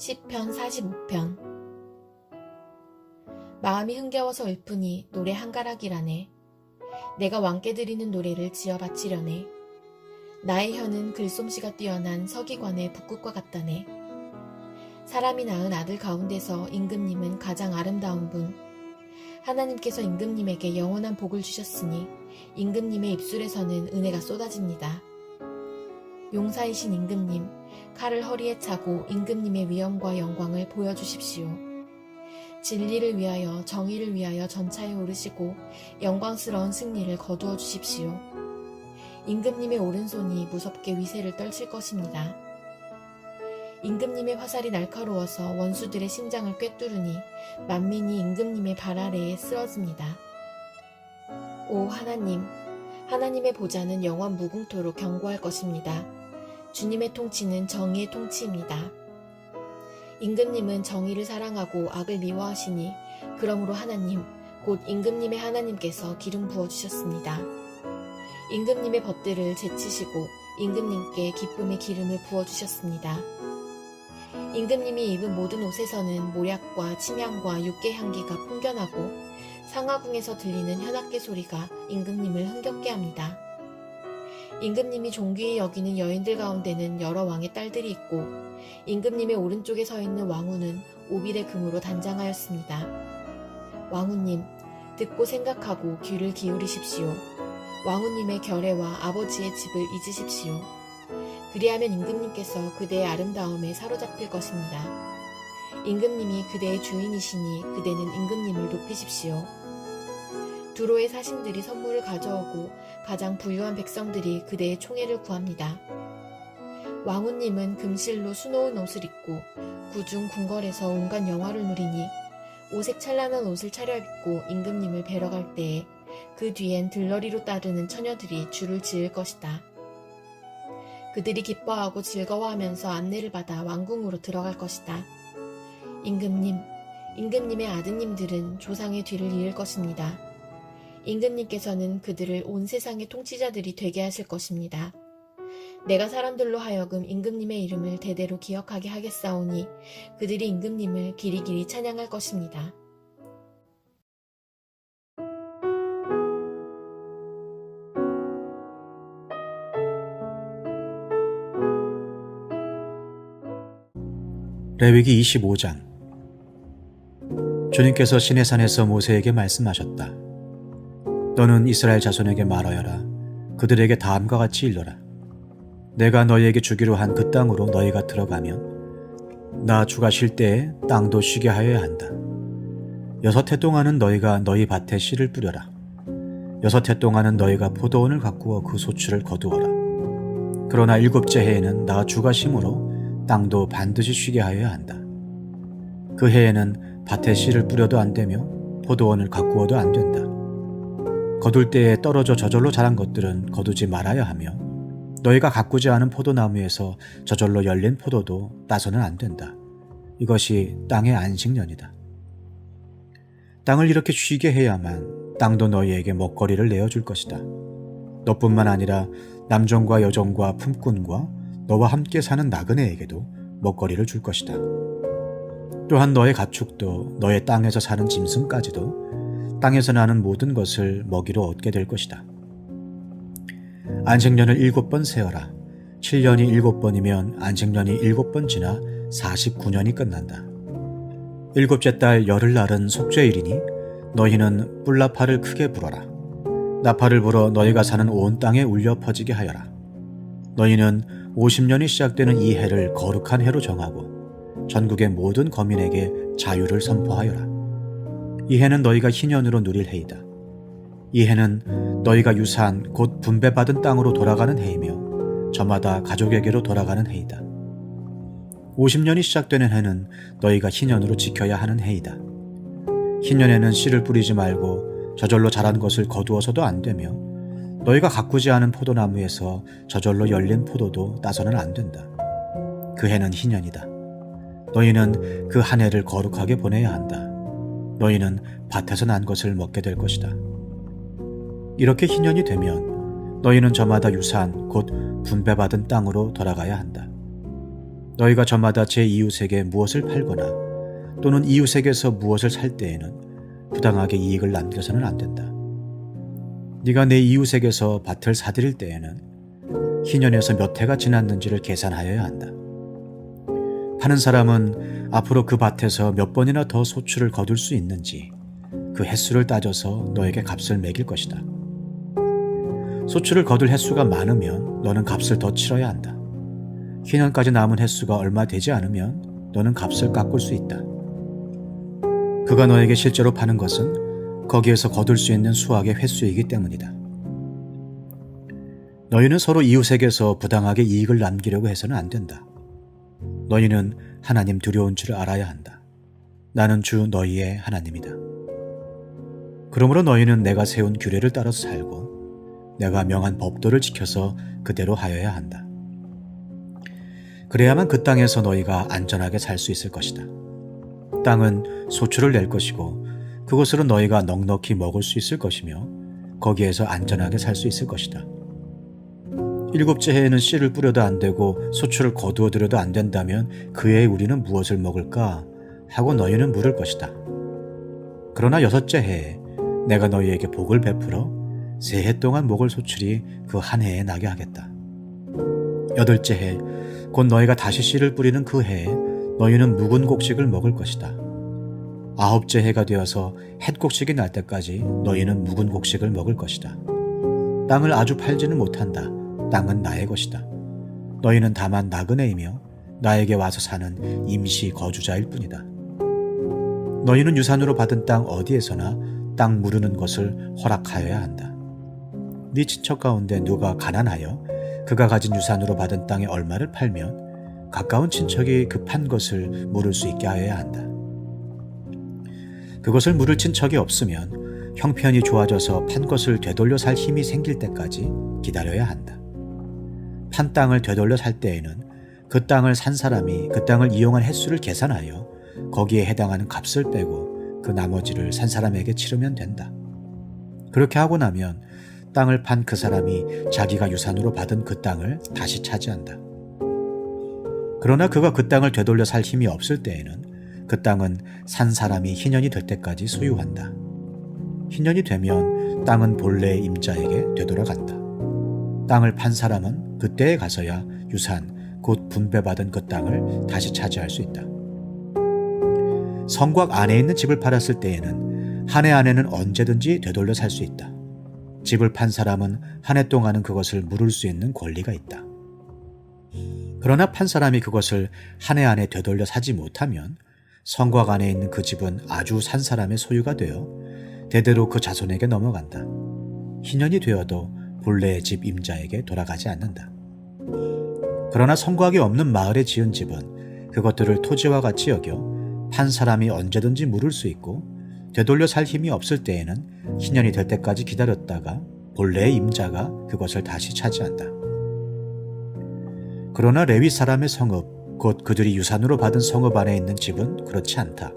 시편 45편. 마음이 흥겨워서 읊으니 노래 한가락이라네. 내가 왕께 드리는 노래를 지어 바치려네. 나의 혀는 글솜씨가 뛰어난 서기관의 북극과 같다네. 사람이 낳은 아들 가운데서 임금님은 가장 아름다운 분. 하나님께서 임금님에게 영원한 복을 주셨으니 임금님의 입술에서는 은혜가 쏟아집니다. 용사이신 임금님, 칼을 허리에 차고 임금님의 위엄과 영광을 보여주십시오. 진리를 위하여 정의를 위하여 전차에 오르시고 영광스러운 승리를 거두어 주십시오. 임금님의 오른손이 무섭게 위세를 떨칠 것입니다. 임금님의 화살이 날카로워서 원수들의 심장을 꿰뚫으니 만민이 임금님의 발 아래에 쓰러집니다. 오 하나님, 하나님의 보좌는 영원 무궁토록 견고할 것입니다. 주님의 통치는 정의의 통치입니다. 임금님은 정의를 사랑하고 악을 미워하시니 그러므로 하나님, 곧 임금님의 하나님께서 기름 부어주셨습니다. 임금님의 벗들을 제치시고 임금님께 기쁨의 기름을 부어주셨습니다. 임금님이 입은 모든 옷에서는 모략과 침향과 육개 향기가 풍겨나고 상하궁에서 들리는 현악계 소리가 임금님을 흥겹게 합니다. 임금님이 존귀히 여기는 여인들 가운데는 여러 왕의 딸들이 있고 임금님의 오른쪽에 서 있는 왕후는 오빌의 금으로 단장하였습니다. 왕후님, 듣고 생각하고 귀를 기울이십시오. 왕후님의 결례와 아버지의 집을 잊으십시오. 그리하면 임금님께서 그대의 아름다움에 사로잡힐 것입니다. 임금님이 그대의 주인이시니 그대는 임금님을 높이십시오. 두로의 사신들이 선물을 가져오고 가장 부유한 백성들이 그대의 총애를 구합니다. 왕후님은 금실로 수놓은 옷을 입고 구중 궁궐에서 온갖 영화를 누리니 오색 찬란한 옷을 차려입고 임금님을 뵈러 갈 때에 그 뒤엔 들러리로 따르는 처녀들이 줄을 지을 것이다. 그들이 기뻐하고 즐거워하면서 안내를 받아 왕궁으로 들어갈 것이다. 임금님, 임금님의 아드님들은 조상의 뒤를 이을 것입니다. 임금님께서는 그들을 온 세상의 통치자들이 되게 하실 것입니다. 내가 사람들로 하여금 임금님의 이름을 대대로 기억하게 하겠사오니 그들이 임금님을 길이길이 찬양할 것입니다. 레위기 25장. 주님께서 시내산에서 모세에게 말씀하셨다. 너는 이스라엘 자손에게 말하여라. 그들에게 다음과 같이 일러라. 내가 너희에게 주기로 한 그 땅으로 너희가 들어가면 나 주가 쉴 때에 땅도 쉬게 하여야 한다. 6해 동안은 너희가 너희 밭에 씨를 뿌려라. 6해 동안은 너희가 포도원을 가꾸어 그 소출을 거두어라. 그러나 7째 해에는 나 주가 심으로 땅도 반드시 쉬게 하여야 한다. 그 해에는 밭에 씨를 뿌려도 안 되며 포도원을 가꾸어도 안 된다. 거둘 때에 떨어져 저절로 자란 것들은 거두지 말아야 하며 너희가 가꾸지 않은 포도나무에서 저절로 열린 포도도 따서는 안 된다. 이것이 땅의 안식년이다. 땅을 이렇게 쉬게 해야만 땅도 너희에게 먹거리를 내어줄 것이다. 너뿐만 아니라 남종과 여종과 품꾼과 너와 함께 사는 나그네에게도 먹거리를 줄 것이다. 또한 너의 가축도 너의 땅에서 사는 짐승까지도 땅에서 나는 모든 것을 먹이로 얻게 될 것이다. 안식년을 7번 세어라. 7년이 7번이면 안식년이 7번 지나 49년이 끝난다. 7째 달 열흘날은 속죄일이니 너희는 뿔나팔을 크게 불어라. 나팔을 불어 너희가 사는 온 땅에 울려 퍼지게 하여라. 너희는 50년이 시작되는 이 해를 거룩한 해로 정하고 전국의 모든 거민에게 자유를 선포하여라. 이 해는 너희가 희년으로 누릴 해이다. 이 해는 너희가 유산 곧 분배받은 땅으로 돌아가는 해이며 저마다 가족에게로 돌아가는 해이다. 50년이 시작되는 해는 너희가 희년으로 지켜야 하는 해이다. 희년에는 씨를 뿌리지 말고 저절로 자란 것을 거두어서도 안 되며 너희가 가꾸지 않은 포도나무에서 저절로 열린 포도도 따서는 안 된다. 그 해는 희년이다. 너희는 그 한 해를 거룩하게 보내야 한다. 너희는 밭에서 난 것을 먹게 될 것이다. 이렇게 희년이 되면 너희는 저마다 유산 곧 분배받은 땅으로 돌아가야 한다. 너희가 저마다 제 이웃에게 무엇을 팔거나 또는 이웃에게서 무엇을 살 때에는 부당하게 이익을 남겨서는 안 된다. 네가 내 이웃에게서 밭을 사들일 때에는 희년에서 몇 해가 지났는지를 계산하여야 한다. 파는 사람은 앞으로 그 밭에서 몇 번이나 더 소출을 거둘 수 있는지 그 횟수를 따져서 너에게 값을 매길 것이다. 소출을 거둘 횟수가 많으면 너는 값을 더 치러야 한다. 희년까지 남은 횟수가 얼마 되지 않으면 너는 값을 깎을 수 있다. 그가 너에게 실제로 파는 것은 거기에서 거둘 수 있는 수확의 횟수이기 때문이다. 너희는 서로 이웃에게서 부당하게 이익을 남기려고 해서는 안 된다. 너희는 하나님 두려운 줄을 알아야 한다. 나는 주 너희의 하나님이다. 그러므로 너희는 내가 세운 규례를 따라서 살고 내가 명한 법도를 지켜서 그대로 하여야 한다. 그래야만 그 땅에서 너희가 안전하게 살 수 있을 것이다. 땅은 소출을 낼 것이고 그것으로 너희가 넉넉히 먹을 수 있을 것이며 거기에서 안전하게 살 수 있을 것이다. 일곱째 해에는 씨를 뿌려도 안 되고 소출을 거두어 들여도 안 된다면 그 해에 우리는 무엇을 먹을까 하고 너희는 물을 것이다. 그러나 여섯째 해에 내가 너희에게 복을 베풀어 세 해 동안 먹을 소출이 그 한 해에 나게 하겠다. 여덟째 해 곧 너희가 다시 씨를 뿌리는 그 해에 너희는 묵은 곡식을 먹을 것이다. 아홉째 해가 되어서 햇곡식이 날 때까지 너희는 묵은 곡식을 먹을 것이다. 땅을 아주 팔지는 못한다. 땅은 나의 것이다. 너희는 다만 나그네이며 나에게 와서 사는 임시 거주자일 뿐이다. 너희는 유산으로 받은 땅 어디에서나 땅 무르는 것을 허락하여야 한다. 네 친척 가운데 누가 가난하여 그가 가진 유산으로 받은 땅의 얼마를 팔면 가까운 친척이 그 판 것을 물을 수 있게 하여야 한다. 그것을 물을 친척이 없으면 형편이 좋아져서 판 것을 되돌려 살 힘이 생길 때까지 기다려야 한다. 판 땅을 되돌려 살 때에는 그 땅을 산 사람이 그 땅을 이용한 횟수를 계산하여 거기에 해당하는 값을 빼고 그 나머지를 산 사람에게 치르면 된다. 그렇게 하고 나면 땅을 판 그 사람이 자기가 유산으로 받은 그 땅을 다시 차지한다. 그러나 그가 그 땅을 되돌려 살 힘이 없을 때에는 그 땅은 산 사람이 희년이 될 때까지 소유한다. 희년이 되면 땅은 본래의 임자에게 되돌아간다. 땅을 판 사람은 그때에 가서야 유산, 곧 분배받은 그 땅을 다시 차지할 수 있다. 성곽 안에 있는 집을 팔았을 때에는 한 해 안에는 언제든지 되돌려 살 수 있다. 집을 판 사람은 한 해 동안은 그것을 물을 수 있는 권리가 있다. 그러나 판 사람이 그것을 한 해 안에 되돌려 사지 못하면 성곽 안에 있는 그 집은 아주 산 사람의 소유가 되어 대대로 그 자손에게 넘어간다. 희년이 되어도 본래의 집 임자에게 돌아가지 않는다. 그러나 성곽이 없는 마을에 지은 집은 그것들을 토지와 같이 여겨 판 사람이 언제든지 물을 수 있고 되돌려 살 힘이 없을 때에는 희년이 될 때까지 기다렸다가 본래의 임자가 그것을 다시 차지한다. 그러나 레위 사람의 성읍, 곧 그들이 유산으로 받은 성읍 안에 있는 집은 그렇지 않다.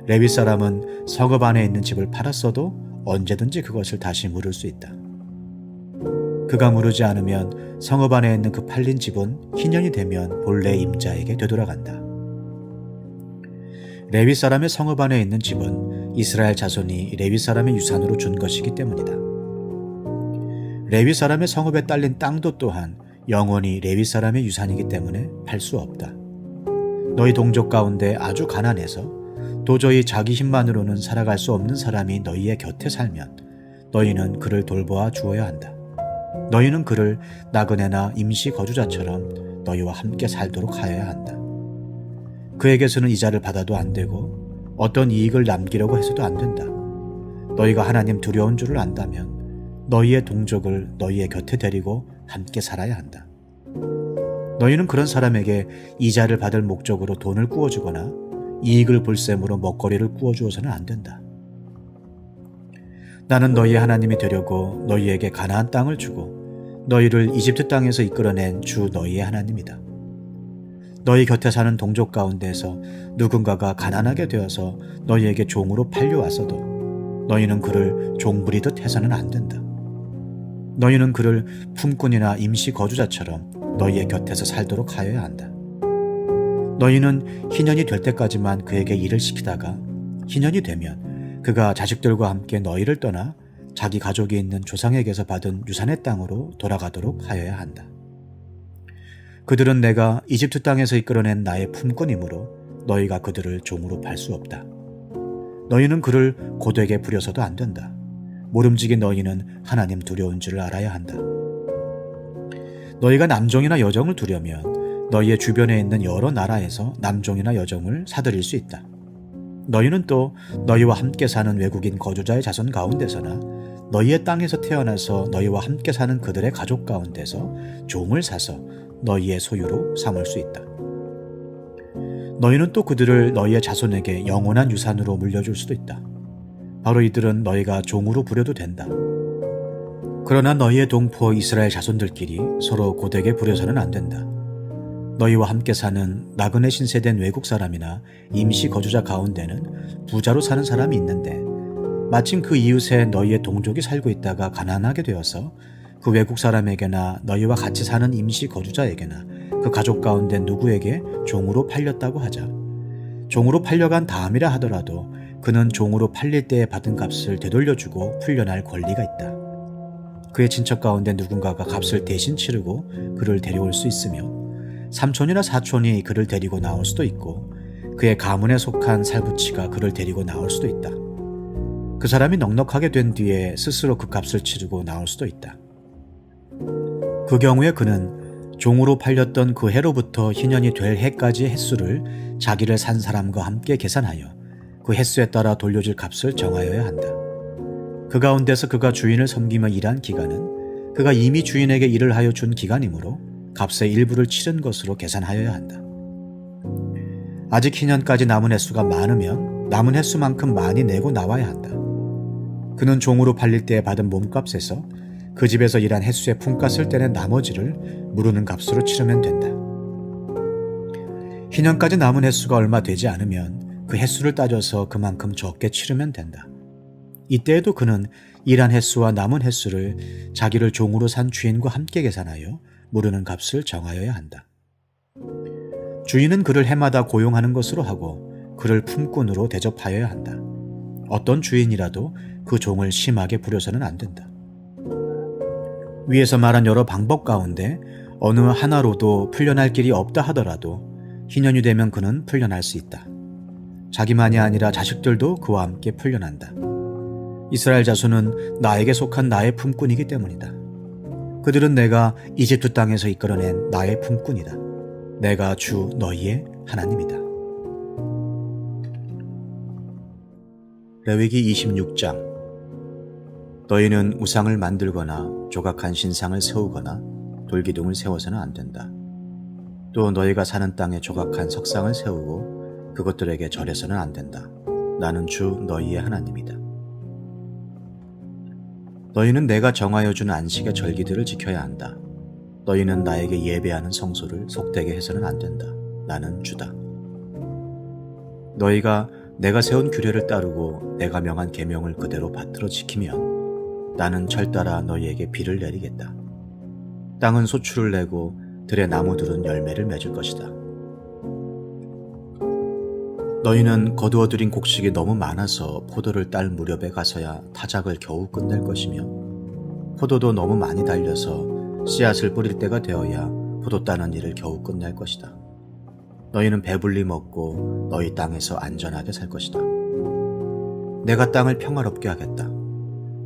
레위 사람은 성읍 안에 있는 집을 팔았어도 언제든지 그것을 다시 물을 수 있다. 그가 무르지 않으면 성읍 안에 있는 그 팔린 집은 희년이 되면 본래 임자에게 되돌아간다. 레위 사람의 성읍 안에 있는 집은 이스라엘 자손이 레위 사람의 유산으로 준 것이기 때문이다. 레위 사람의 성읍에 딸린 땅도 또한 영원히 레위 사람의 유산이기 때문에 팔 수 없다. 너희 동족 가운데 아주 가난해서 도저히 자기 힘만으로는 살아갈 수 없는 사람이 너희의 곁에 살면 너희는 그를 돌보아 주어야 한다. 너희는 그를 나그네나 임시 거주자처럼 너희와 함께 살도록 하여야 한다. 그에게서는 이자를 받아도 안 되고 어떤 이익을 남기려고 해서도 안 된다. 너희가 하나님 두려운 줄을 안다면 너희의 동족을 너희의 곁에 데리고 함께 살아야 한다. 너희는 그런 사람에게 이자를 받을 목적으로 돈을 꾸어주거나 이익을 볼셈으로 먹거리를 꾸어주어서는 안 된다. 나는 너희의 하나님이 되려고 너희에게 가나안 땅을 주고 너희를 이집트 땅에서 이끌어낸 주 너희의 하나님이다. 너희 곁에 사는 동족 가운데에서 누군가가 가난하게 되어서 너희에게 종으로 팔려왔어도 너희는 그를 종부리듯 해서는 안 된다. 너희는 그를 품꾼이나 임시 거주자처럼 너희의 곁에서 살도록 하여야 한다. 너희는 희년이 될 때까지만 그에게 일을 시키다가 희년이 되면 그가 자식들과 함께 너희를 떠나 자기 가족이 있는 조상에게서 받은 유산의 땅으로 돌아가도록 하여야 한다. 그들은 내가 이집트 땅에서 이끌어낸 나의 품꾼이므로 너희가 그들을 종으로 팔 수 없다. 너희는 그를 고되게 부려서도 안 된다. 모름지기 너희는 하나님 두려운 줄을 알아야 한다. 너희가 남종이나 여종을 두려면 너희의 주변에 있는 여러 나라에서 남종이나 여종을 사들일 수 있다. 너희는 또 너희와 함께 사는 외국인 거주자의 자손 가운데서나 너희의 땅에서 태어나서 너희와 함께 사는 그들의 가족 가운데서 종을 사서 너희의 소유로 삼을 수 있다. 너희는 또 그들을 너희의 자손에게 영원한 유산으로 물려줄 수도 있다. 바로 이들은 너희가 종으로 부려도 된다. 그러나 너희의 동포 이스라엘 자손들끼리 서로 고되게 부려서는 안 된다. 너희와 함께 사는 나그네 신세된 외국 사람이나 임시 거주자 가운데는 부자로 사는 사람이 있는데 마침 그 이웃에 너희의 동족이 살고 있다가 가난하게 되어서 그 외국 사람에게나 너희와 같이 사는 임시 거주자에게나 그 가족 가운데 누구에게 종으로 팔렸다고 하자. 종으로 팔려간 다음이라 하더라도 그는 종으로 팔릴 때에 받은 값을 되돌려주고 풀려날 권리가 있다. 그의 친척 가운데 누군가가 값을 대신 치르고 그를 데려올 수 있으며 삼촌이나 사촌이 그를 데리고 나올 수도 있고 그의 가문에 속한 살부치가 그를 데리고 나올 수도 있다. 그 사람이 넉넉하게 된 뒤에 스스로 그 값을 치르고 나올 수도 있다. 그 경우에 그는 종으로 팔렸던 그 해로부터 희년이 될 해까지의 횟수를 자기를 산 사람과 함께 계산하여 그 횟수에 따라 돌려줄 값을 정하여야 한다. 그 가운데서 그가 주인을 섬기며 일한 기간은 그가 이미 주인에게 일을 하여 준 기간이므로 값의 일부를 치른 것으로 계산하여야 한다. 아직 희년까지 남은 횟수가 많으면 남은 횟수만큼 많이 내고 나와야 한다. 그는 종으로 팔릴 때 받은 몸값에서 그 집에서 일한 횟수의 품값을 떼낸 나머지를 무르는 값으로 치르면 된다. 희년까지 남은 횟수가 얼마 되지 않으면 그 횟수를 따져서 그만큼 적게 치르면 된다. 이때에도 그는 일한 횟수와 남은 횟수를 자기를 종으로 산 주인과 함께 계산하여 무르는 값을 정하여야 한다. 주인은 그를 해마다 고용하는 것으로 하고 그를 품꾼으로 대접하여야 한다. 어떤 주인이라도 그 종을 심하게 부려서는 안 된다. 위에서 말한 여러 방법 가운데 어느 하나로도 풀려날 길이 없다 하더라도 희년이 되면 그는 풀려날 수 있다. 자기만이 아니라 자식들도 그와 함께 풀려난다. 이스라엘 자손은 나에게 속한 나의 품꾼이기 때문이다. 그들은 내가 이집트 땅에서 이끌어낸 나의 품꾼이다. 내가 주 너희의 하나님이다. 레위기 26장. 너희는 우상을 만들거나 조각한 신상을 세우거나 돌기둥을 세워서는 안 된다. 또 너희가 사는 땅에 조각한 석상을 세우고 그것들에게 절해서는 안 된다. 나는 주 너희의 하나님이다. 너희는 내가 정하여 준 안식의 절기들을 지켜야 한다. 너희는 나에게 예배하는 성소를 속되게 해서는 안 된다. 나는 주다. 너희가 내가 세운 규례를 따르고 내가 명한 계명을 그대로 받들어 지키면 나는 철따라 너희에게 비를 내리겠다. 땅은 소출을 내고 들의 나무들은 열매를 맺을 것이다. 너희는 거두어들인 곡식이 너무 많아서 포도를 딸 무렵에 가서야 타작을 겨우 끝낼 것이며 포도도 너무 많이 달려서 씨앗을 뿌릴 때가 되어야 포도 따는 일을 겨우 끝낼 것이다. 너희는 배불리 먹고 너희 땅에서 안전하게 살 것이다. 내가 땅을 평화롭게 하겠다.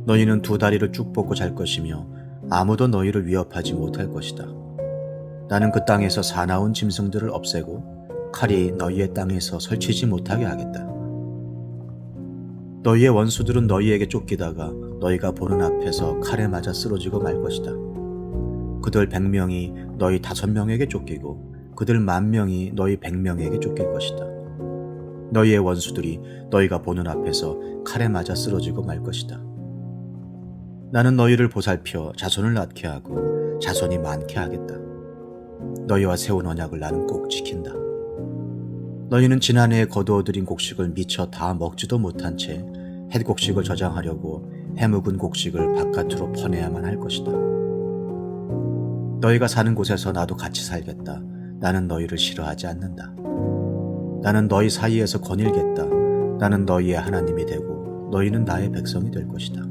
너희는 두 다리를 쭉 뻗고 잘 것이며 아무도 너희를 위협하지 못할 것이다. 나는 그 땅에서 사나운 짐승들을 없애고 칼이 너희의 땅에서 설치지 못하게 하겠다. 너희의 원수들은 너희에게 쫓기다가 너희가 보는 앞에서 칼에 맞아 쓰러지고 말 것이다. 그들 100명이 너희 5명에게 쫓기고 그들 10,000명이 너희 100명에게 쫓길 것이다. 너희의 원수들이 너희가 보는 앞에서 칼에 맞아 쓰러지고 말 것이다. 나는 너희를 보살펴 자손을 낳게 하고 자손이 많게 하겠다. 너희와 세운 언약을 나는 꼭 지킨다. 너희는 지난해에 거두어들인 곡식을 미처 다 먹지도 못한 채 햇곡식을 저장하려고 해묵은 곡식을 바깥으로 퍼내야만 할 것이다. 너희가 사는 곳에서 나도 같이 살겠다. 나는 너희를 싫어하지 않는다. 나는 너희 사이에서 거닐겠다. 나는 너희의 하나님이 되고 너희는 나의 백성이 될 것이다.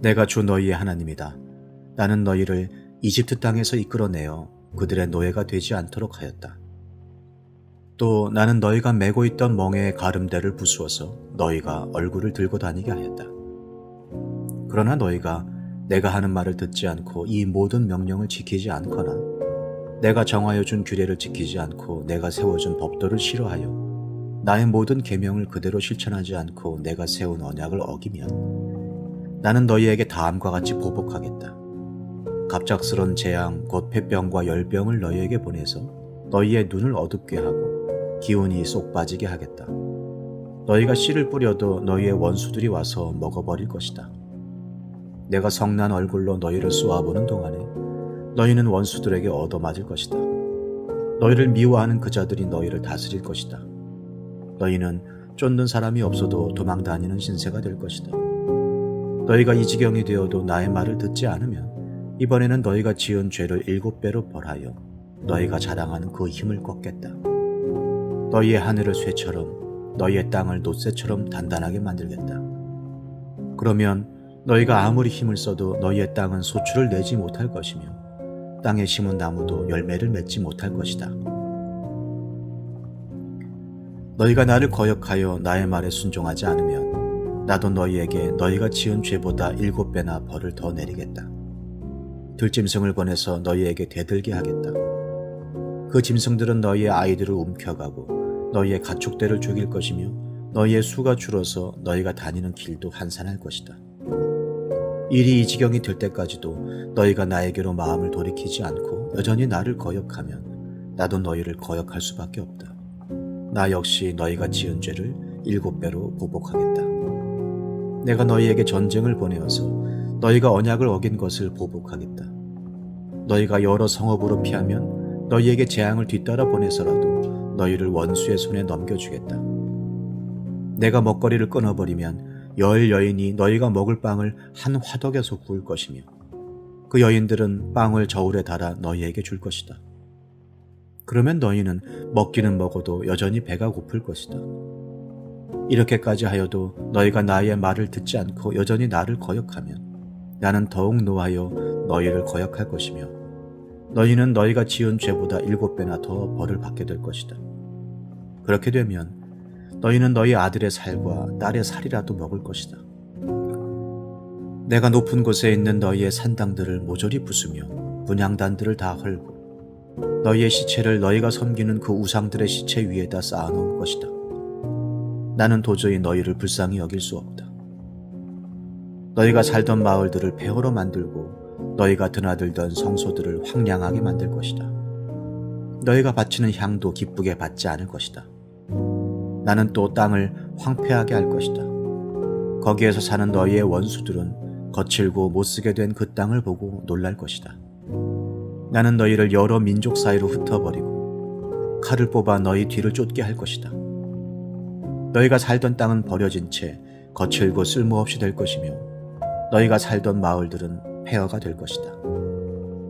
내가 주 너희의 하나님이다. 나는 너희를 이집트 땅에서 이끌어내어 그들의 노예가 되지 않도록 하였다. 또 나는 너희가 메고 있던 멍에의 가름대를 부수어서 너희가 얼굴을 들고 다니게 하였다. 그러나 너희가 내가 하는 말을 듣지 않고 이 모든 명령을 지키지 않거나 내가 정하여 준 규례를 지키지 않고 내가 세워준 법도를 싫어하여 나의 모든 계명을 그대로 실천하지 않고 내가 세운 언약을 어기면 나는 너희에게 다음과 같이 보복하겠다. 갑작스런 재앙 곧 폐병과 열병을 너희에게 보내서 너희의 눈을 어둡게 하고 기운이 쏙 빠지게 하겠다. 너희가 씨를 뿌려도 너희의 원수들이 와서 먹어버릴 것이다. 내가 성난 얼굴로 너희를 쏘아보는 동안에 너희는 원수들에게 얻어맞을 것이다. 너희를 미워하는 그 자들이 너희를 다스릴 것이다. 너희는 쫓는 사람이 없어도 도망다니는 신세가 될 것이다. 너희가 이 지경이 되어도 나의 말을 듣지 않으면 이번에는 너희가 지은 죄를 7배로 벌하여 너희가 자랑하는 그 힘을 꺾겠다. 너희의 하늘을 쇠처럼 너희의 땅을 놋새처럼 단단하게 만들겠다. 그러면 너희가 아무리 힘을 써도 너희의 땅은 소출을 내지 못할 것이며 땅에 심은 나무도 열매를 맺지 못할 것이다. 너희가 나를 거역하여 나의 말에 순종하지 않으면 나도 너희에게 너희가 지은 죄보다 7배나 벌을 더 내리겠다. 들짐승을 보내서 너희에게 대들게 하겠다. 그 짐승들은 너희의 아이들을 움켜가고 너희의 가축들을 죽일 것이며 너희의 수가 줄어서 너희가 다니는 길도 한산할 것이다. 일이 이 지경이 될 때까지도 너희가 나에게로 마음을 돌이키지 않고 여전히 나를 거역하면 나도 너희를 거역할 수밖에 없다. 나 역시 너희가 지은 죄를 7배로 보복하겠다. 내가 너희에게 전쟁을 보내어서 너희가 언약을 어긴 것을 보복하겠다. 너희가 여러 성읍으로 피하면 너희에게 재앙을 뒤따라 보내서라도 너희를 원수의 손에 넘겨주겠다. 내가 먹거리를 끊어버리면 10 여인이 너희가 먹을 빵을 한 화덕에서 구울 것이며 그 여인들은 빵을 저울에 달아 너희에게 줄 것이다. 그러면 너희는 먹기는 먹어도 여전히 배가 고플 것이다. 이렇게까지 하여도 너희가 나의 말을 듣지 않고 여전히 나를 거역하면 나는 더욱 노하여 너희를 거역할 것이며 너희는 너희가 지은 죄보다 7배나 더 벌을 받게 될 것이다. 그렇게 되면 너희는 너희 아들의 살과 딸의 살이라도 먹을 것이다. 내가 높은 곳에 있는 너희의 산당들을 모조리 부수며 분향단들을 다 헐고 너희의 시체를 너희가 섬기는 그 우상들의 시체 위에다 쌓아놓을 것이다. 나는 도저히 너희를 불쌍히 여길 수 없다. 너희가 살던 마을들을 폐허로 만들고 너희가 드나들던 성소들을 황량하게 만들 것이다. 너희가 바치는 향도 기쁘게 받지 않을 것이다. 나는 또 땅을 황폐하게 할 것이다. 거기에서 사는 너희의 원수들은 거칠고 못쓰게 된 그 땅을 보고 놀랄 것이다. 나는 너희를 여러 민족 사이로 흩어버리고 칼을 뽑아 너희 뒤를 쫓게 할 것이다. 너희가 살던 땅은 버려진 채 거칠고 쓸모없이 될 것이며 너희가 살던 마을들은 폐허가 될 것이다.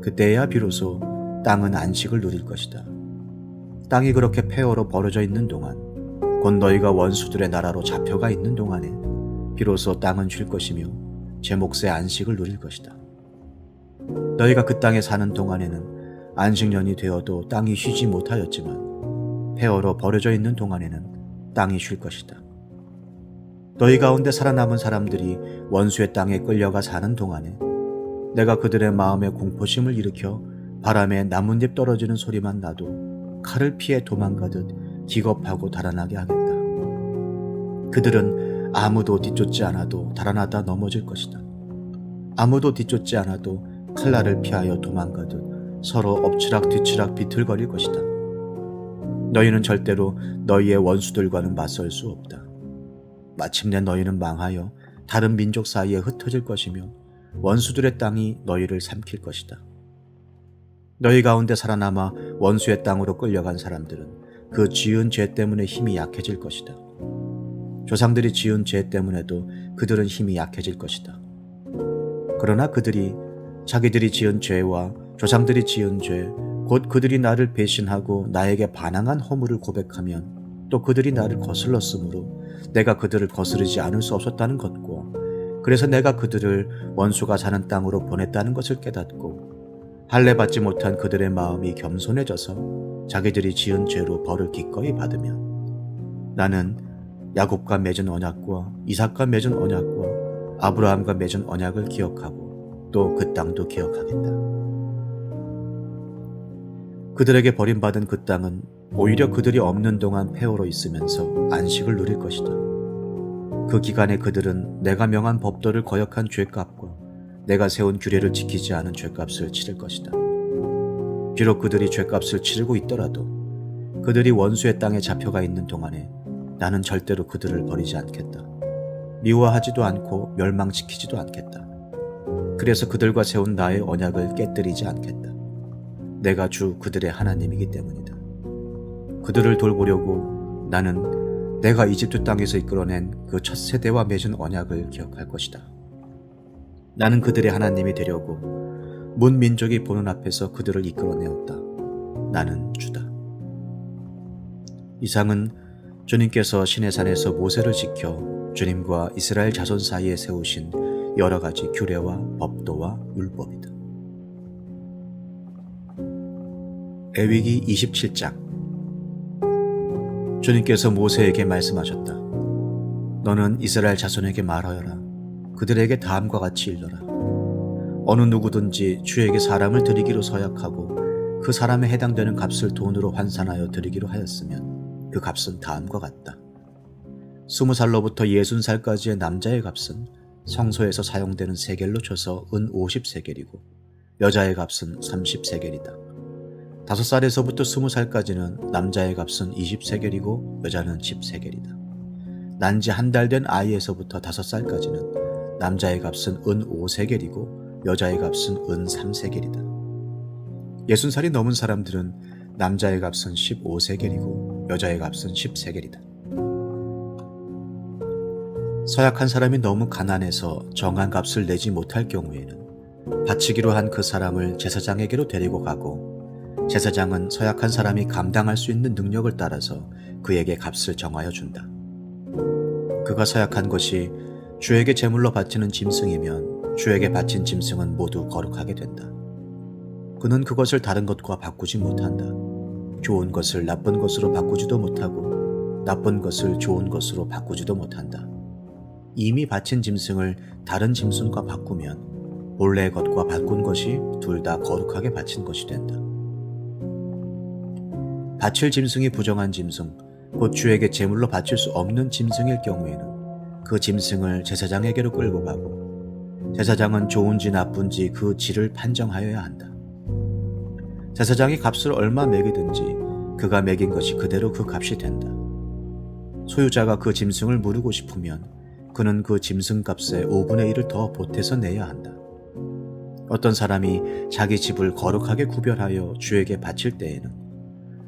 그때야 비로소 땅은 안식을 누릴 것이다. 땅이 그렇게 폐허로 벌어져 있는 동안 곧 너희가 원수들의 나라로 잡혀가 있는 동안에 비로소 땅은 쉴 것이며 제 몫의 안식을 누릴 것이다. 너희가 그 땅에 사는 동안에는 안식년이 되어도 땅이 쉬지 못하였지만 폐허로 버려져 있는 동안에는 땅이 쉴 것이다. 너희 가운데 살아남은 사람들이 원수의 땅에 끌려가 사는 동안에 내가 그들의 마음에 공포심을 일으켜 바람에 나뭇잎 떨어지는 소리만 나도 칼을 피해 도망가듯 기겁하고 달아나게 하겠다. 그들은 아무도 뒤쫓지 않아도 달아나다 넘어질 것이다. 아무도 뒤쫓지 않아도 칼날을 피하여 도망가듯 서로 엎치락 뒤치락 비틀거릴 것이다. 너희는 절대로 너희의 원수들과는 맞설 수 없다. 마침내 너희는 망하여 다른 민족 사이에 흩어질 것이며 원수들의 땅이 너희를 삼킬 것이다. 너희 가운데 살아남아 원수의 땅으로 끌려간 사람들은 그 지은 죄 때문에 힘이 약해질 것이다. 조상들이 지은 죄 때문에도 그들은 힘이 약해질 것이다. 그러나 그들이 자기들이 지은 죄와 조상들이 지은 죄, 곧 그들이 나를 배신하고 나에게 반항한 허물을 고백하면 또 그들이 나를 거슬렀으므로 내가 그들을 거스르지 않을 수 없었다는 것과 그래서 내가 그들을 원수가 사는 땅으로 보냈다는 것을 깨닫고 할례 받지 못한 그들의 마음이 겸손해져서 자기들이 지은 죄로 벌을 기꺼이 받으면 나는 야곱과 맺은 언약과 이삭과 맺은 언약과 아브라함과 맺은 언약을 기억하고 또 그 땅도 기억하겠다. 그들에게 버림받은 그 땅은 오히려 그들이 없는 동안 폐허로 있으면서 안식을 누릴 것이다. 그 기간에 그들은 내가 명한 법도를 거역한 죄값과 내가 세운 규례를 지키지 않은 죄값을 치를 것이다. 비록 그들이 죄값을 치르고 있더라도 그들이 원수의 땅에 잡혀가 있는 동안에 나는 절대로 그들을 버리지 않겠다. 미워하지도 않고 멸망시키지도 않겠다. 그래서 그들과 세운 나의 언약을 깨뜨리지 않겠다. 내가 주 그들의 하나님이기 때문이다. 그들을 돌보려고 나는 내가 이집트 땅에서 이끌어낸 그 첫 세대와 맺은 언약을 기억할 것이다. 나는 그들의 하나님이 되려고 문 민족이 보는 앞에서 그들을 이끌어내었다. 나는 주다. 이상은 주님께서 시내산에서 모세를 지켜 주님과 이스라엘 자손 사이에 세우신 여러 가지 규례와 법도와 율법이다. 레위기 27장. 주님께서 모세에게 말씀하셨다. 너는 이스라엘 자손에게 말하여라. 그들에게 다음과 같이 일러라. 어느 누구든지 주에게 사람을 드리기로 서약하고 그 사람에 해당되는 값을 돈으로 환산하여 드리기로 하였으면 그 값은 다음과 같다. 20살로부터 60살까지의 남자의 값은 성소에서 사용되는 세겔로 쳐서 은 50세겔이고 여자의 값은 30세겔이다. 5살에서부터 20살까지는 남자의 값은 20세겔이고 여자는 10세겔이다. 난지 한 달 된 아이에서부터 5살까지는 남자의 값은 은 5세겔이고 여자의 값은 은 3세겔이다. 60살이 넘은 사람들은 남자의 값은 15세겔이고 여자의 값은 10세겔이다. 서약한 사람이 너무 가난해서 정한 값을 내지 못할 경우에는 바치기로 한 그 사람을 제사장에게로 데리고 가고 제사장은 서약한 사람이 감당할 수 있는 능력을 따라서 그에게 값을 정하여 준다. 그가 서약한 것이 주에게 제물로 바치는 짐승이면 주에게 바친 짐승은 모두 거룩하게 된다. 그는 그것을 다른 것과 바꾸지 못한다. 좋은 것을 나쁜 것으로 바꾸지도 못하고 나쁜 것을 좋은 것으로 바꾸지도 못한다. 이미 바친 짐승을 다른 짐승과 바꾸면 본래의 것과 바꾼 것이 둘 다 거룩하게 바친 것이 된다. 바칠 짐승이 부정한 짐승, 곧 주에게 제물로 바칠 수 없는 짐승일 경우에는 그 짐승을 제사장에게로 끌고 가고 제사장은 좋은지 나쁜지 그 질을 판정하여야 한다. 제사장이 값을 얼마 매기든지 그가 매긴 것이 그대로 그 값이 된다. 소유자가 그 짐승을 무르고 싶으면 그는 그 짐승 값의 5분의 1을 더 보태서 내야 한다. 어떤 사람이 자기 집을 거룩하게 구별하여 주에게 바칠 때에는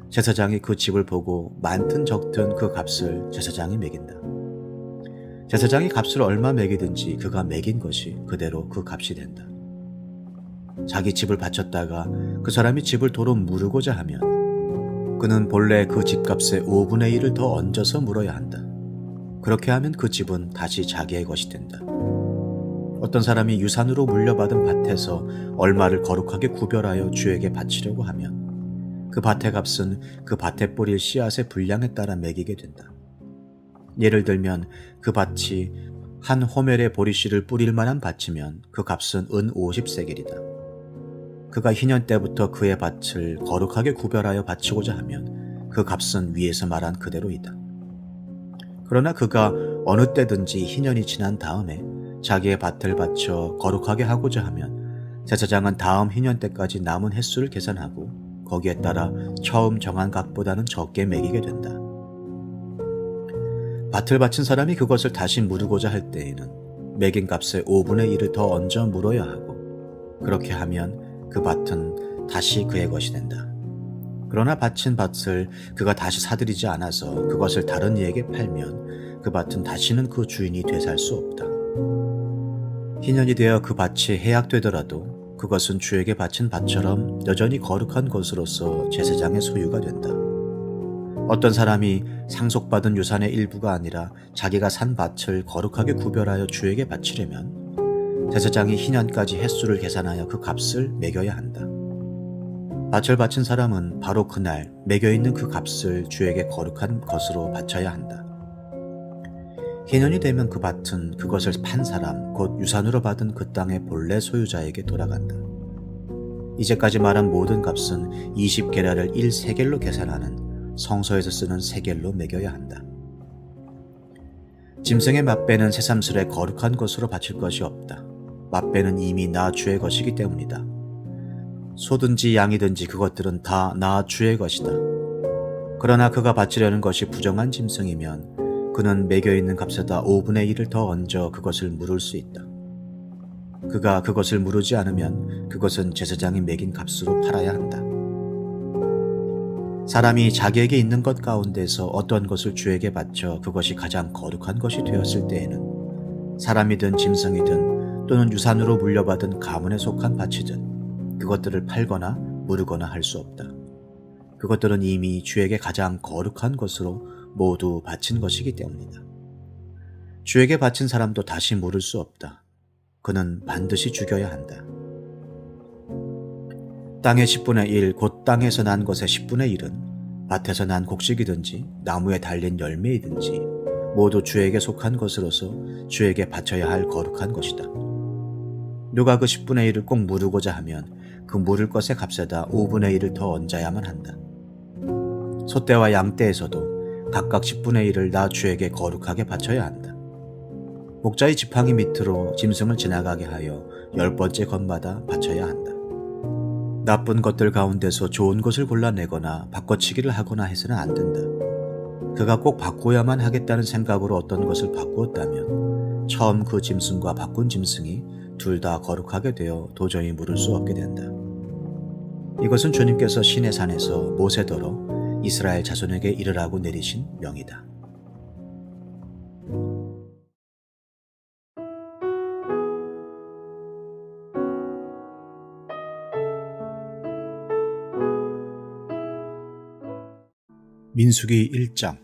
제사장이 그 집을 보고 많든 적든 그 값을 제사장이 매긴다. 제사장이 값을 얼마 매기든지 그가 매긴 것이 그대로 그 값이 된다. 자기 집을 바쳤다가 그 사람이 집을 도로 무르고자 하면 그는 본래 그 집값의 5분의 1을 더 얹어서 물어야 한다. 그렇게 하면 그 집은 다시 자기의 것이 된다. 어떤 사람이 유산으로 물려받은 밭에서 얼마를 거룩하게 구별하여 주에게 바치려고 하면 그 밭의 값은 그 밭에 뿌릴 씨앗의 분량에 따라 매기게 된다. 예를 들면 그 밭이 한 호멜의 보리씨를 뿌릴 만한 밭이면 그 값은 은 50세겔이다. 그가 희년 때부터 그의 밭을 거룩하게 구별하여 바치고자 하면 그 값은 위에서 말한 그대로이다. 그러나 그가 어느 때든지 희년이 지난 다음에 자기의 밭을 바쳐 거룩하게 하고자 하면 제사장은 다음 희년 때까지 남은 횟수를 계산하고 거기에 따라 처음 정한 값보다는 적게 매기게 된다. 밭을 바친 사람이 그것을 다시 무르고자 할 때에는 매긴 값의 5분의 1을 더 얹어 물어야 하고 그렇게 하면 그 밭은 다시 그의 것이 된다. 그러나 바친 밭을 그가 다시 사들이지 않아서 그것을 다른 이에게 팔면 그 밭은 다시는 그 주인이 되살 수 없다. 희년이 되어 그 밭이 해약되더라도 그것은 주에게 바친 밭처럼 여전히 거룩한 것으로서 제사장의 소유가 된다. 어떤 사람이 상속받은 유산의 일부가 아니라 자기가 산 밭을 거룩하게 구별하여 주에게 바치려면 제사장이 희년까지 횟수를 계산하여 그 값을 매겨야 한다. 밭을 바친 사람은 바로 그날 매겨있는 그 값을 주에게 거룩한 것으로 바쳐야 한다. 희년이 되면 그 밭은 그것을 판 사람, 곧 유산으로 받은 그 땅의 본래 소유자에게 돌아간다. 이제까지 말한 모든 값은 20게라를 1세겔로 계산하는 성서에서 쓰는 세겔로 매겨야 한다. 짐승의 맛배는 새삼스레 거룩한 것으로 바칠 것이 없다. 맛배는 이미 나 주의 것이기 때문이다. 소든지 양이든지 그것들은 다 나 주의 것이다. 그러나 그가 바치려는 것이 부정한 짐승이면 그는 매겨있는 값에다 5분의 1을 더 얹어 그것을 물을 수 있다. 그가 그것을 무르지 않으면 그것은 제사장이 매긴 값으로 팔아야 한다. 사람이 자기에게 있는 것 가운데서 어떤 것을 주에게 바쳐 그것이 가장 거룩한 것이 되었을 때에는 사람이든 짐승이든 또는 유산으로 물려받은 가문에 속한 밭이든 그것들을 팔거나 무르거나 할 수 없다. 그것들은 이미 주에게 가장 거룩한 것으로 모두 바친 것이기 때문이다. 주에게 바친 사람도 다시 물을 수 없다. 그는 반드시 죽여야 한다. 땅의 10분의 1, 곧 땅에서 난 것의 10분의 1은 밭에서 난 곡식이든지 나무에 달린 열매이든지 모두 주에게 속한 것으로서 주에게 바쳐야 할 거룩한 것이다. 누가 그 10분의 1을 꼭 무르고자 하면 그 물을 것의 값에다 5분의 1을 더 얹어야만 한다. 소떼와 양떼에서도 각각 10분의 1을 나 주에게 거룩하게 바쳐야 한다. 목자의 지팡이 밑으로 짐승을 지나가게 하여 10번째 것마다 바쳐야 한다. 나쁜 것들 가운데서 좋은 것을 골라내거나 바꿔치기를 하거나 해서는 안 된다. 그가 꼭 바꿔야만 하겠다는 생각으로 어떤 것을 바꾸었다면 처음 그 짐승과 바꾼 짐승이 둘 다 거룩하게 되어 도저히 물을 수 없게 된다. 이것은 주님께서 시내 산에서 모세더러 이스라엘 자손에게 이르라고 내리신 명이다. 민수기 1장.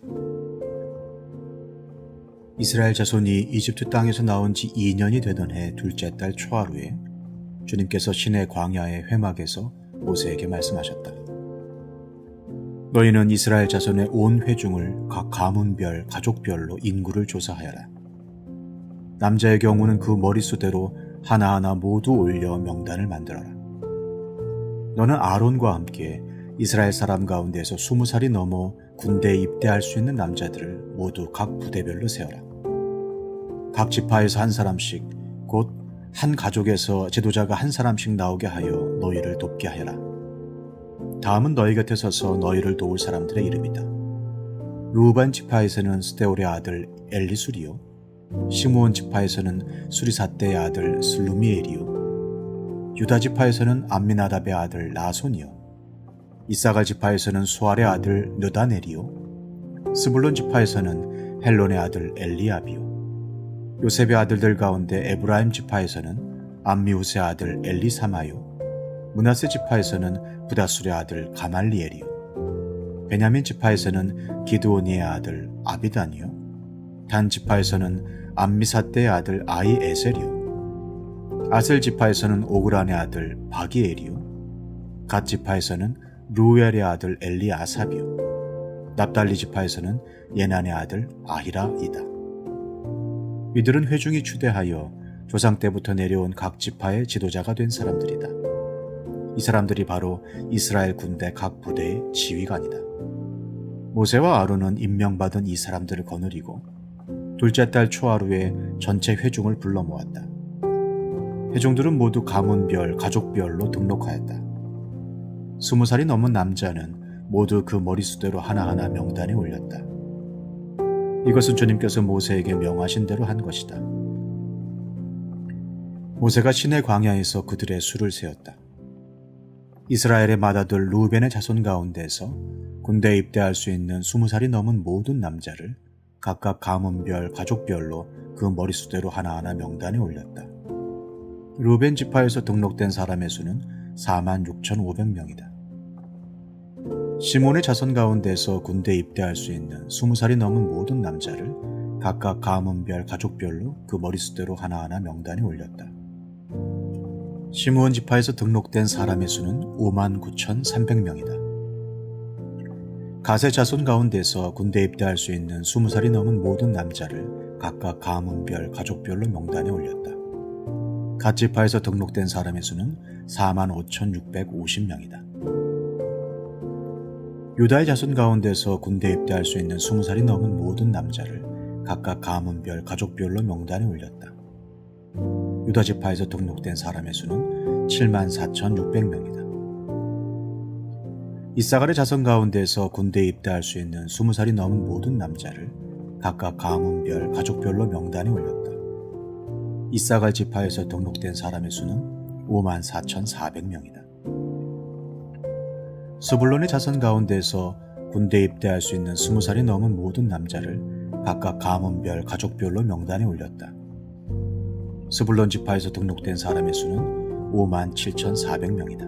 이스라엘 자손이 이집트 땅에서 나온 지 2년이 되던 해 둘째 달 초하루에 주님께서 시내 광야의 회막에서 모세에게 말씀하셨다. 너희는 이스라엘 자손의 온 회중을 각 가문별, 가족별로 인구를 조사하여라. 남자의 경우는 그 머릿수대로 하나하나 모두 올려 명단을 만들어라. 너는 아론과 함께 이스라엘 사람 가운데서 20살이 넘어 군대에 입대할 수 있는 남자들을 모두 각 부대별로 세워라. 각 지파에서 한 사람씩, 곧 한 가족에서 지도자가 한 사람씩 나오게 하여 너희를 돕게 하여라. 다음은 너희 곁에 서서 너희를 도울 사람들의 이름이다. 루반 지파에서는 스데올의 아들 엘리술이요, 시므온 지파에서는 수리사떼의 아들 슬루미엘이요, 유다 지파에서는 암미나답의 아들 나손이요, 이사갈 지파에서는 수알의 아들 느다넬이요, 스불론 지파에서는 헬론의 아들 엘리압이요, 요셉의 아들들 가운데 에브라임 지파에서는 암미우스의 아들 엘리사마요, 므낫세 지파에서는 부다술의 아들 가말리엘이요, 베냐민 지파에서는 기드오니의 아들 아비단이요, 단 지파에서는 암미사떼의 아들 아이에셀이요, 아셀 지파에서는 오그란의 아들 바기엘이요, 갓 지파에서는 루엘의 아들 엘리아삽이요, 납달리 지파에서는 예난의 아들 아히라이다. 이들은 회중이 추대하여 조상 때부터 내려온 각 지파의 지도자가 된 사람들이다. 이 사람들이 바로 이스라엘 군대 각 부대의 지휘관이다. 모세와 아론은 임명받은 이 사람들을 거느리고 둘째 달 초하루에 전체 회중을 불러 모았다. 회중들은 모두 가문별, 가족별로 등록하였다. 20살이 넘은 남자는 모두 그 머릿수대로 하나하나 명단에 올렸다. 이것은 주님께서 모세에게 명하신 대로 한 것이다. 모세가 시내 광야에서 그들의 수를 세었다. 이스라엘의 맏아들 루벤의 자손 가운데서 군대에 입대할 수 있는 20살이 넘은 모든 남자를 각각 가문별, 가족별로 그 머릿수대로 하나하나 명단에 올렸다. 루벤 지파에서 등록된 사람의 수는 46,500명이다. 시몬의 자손 가운데서 군대에 입대할 수 있는 20살이 넘은 모든 남자를 각각 가문별 가족별로 그 머릿수대로 하나하나 명단에 올렸다. 시므온 지파에서 등록된 사람의 수는 59,300명이다. 가세 자손 가운데서 군대에 입대할 수 있는 20살이 넘은 모든 남자를 각각 가문별 가족별로 명단에 올렸다. 갓 지파에서 등록된 사람의 수는 45,650명이다. 유다의 자손 가운데서 군대에 입대할 수 있는 20살이 넘은 모든 남자를 각각 가문별 가족별로 명단에 올렸다. 유다 지파에서 등록된 사람의 수는 74,600명이다. 이사갈의 자손 가운데서 군대에 입대할 수 있는 20살이 넘은 모든 남자를 각각 가문별 가족별로 명단에 올렸다. 이사갈 지파에서 등록된 사람의 수는 54,400명이다. 스불론의 자손 가운데서 군대에 입대할 수 있는 20살이 넘은 모든 남자를 각각 가문별 가족별로 명단에 올렸다. 스불론 지파에서 등록된 사람의 수는 57,400명이다.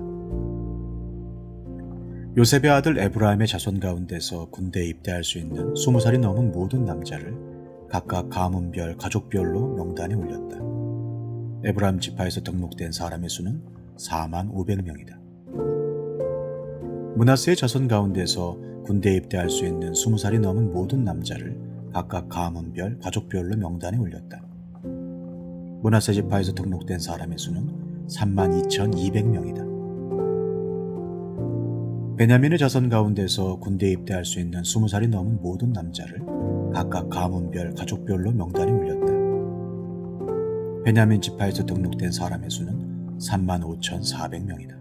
요셉의 아들 에브라임의 자손 가운데서 군대에 입대할 수 있는 20살이 넘은 모든 남자를 각각 가문별 가족별로 명단에 올렸다. 에브라임 지파에서 등록된 사람의 수는 45,500명이다. 므낫세의 자손 가운데서 군대에 입대할 수 있는 20살이 넘은 모든 남자를 각각 가문별 가족별로 명단에 올렸다. 므낫세 지파에서 등록된 사람의 수는 32,200명이다. 베냐민의 자손 가운데서 군대에 입대할 수 있는 20살이 넘은 모든 남자를 각각 가문별 가족별로 명단에 올렸다. 베냐민 지파에서 등록된 사람의 수는 35,400명이다.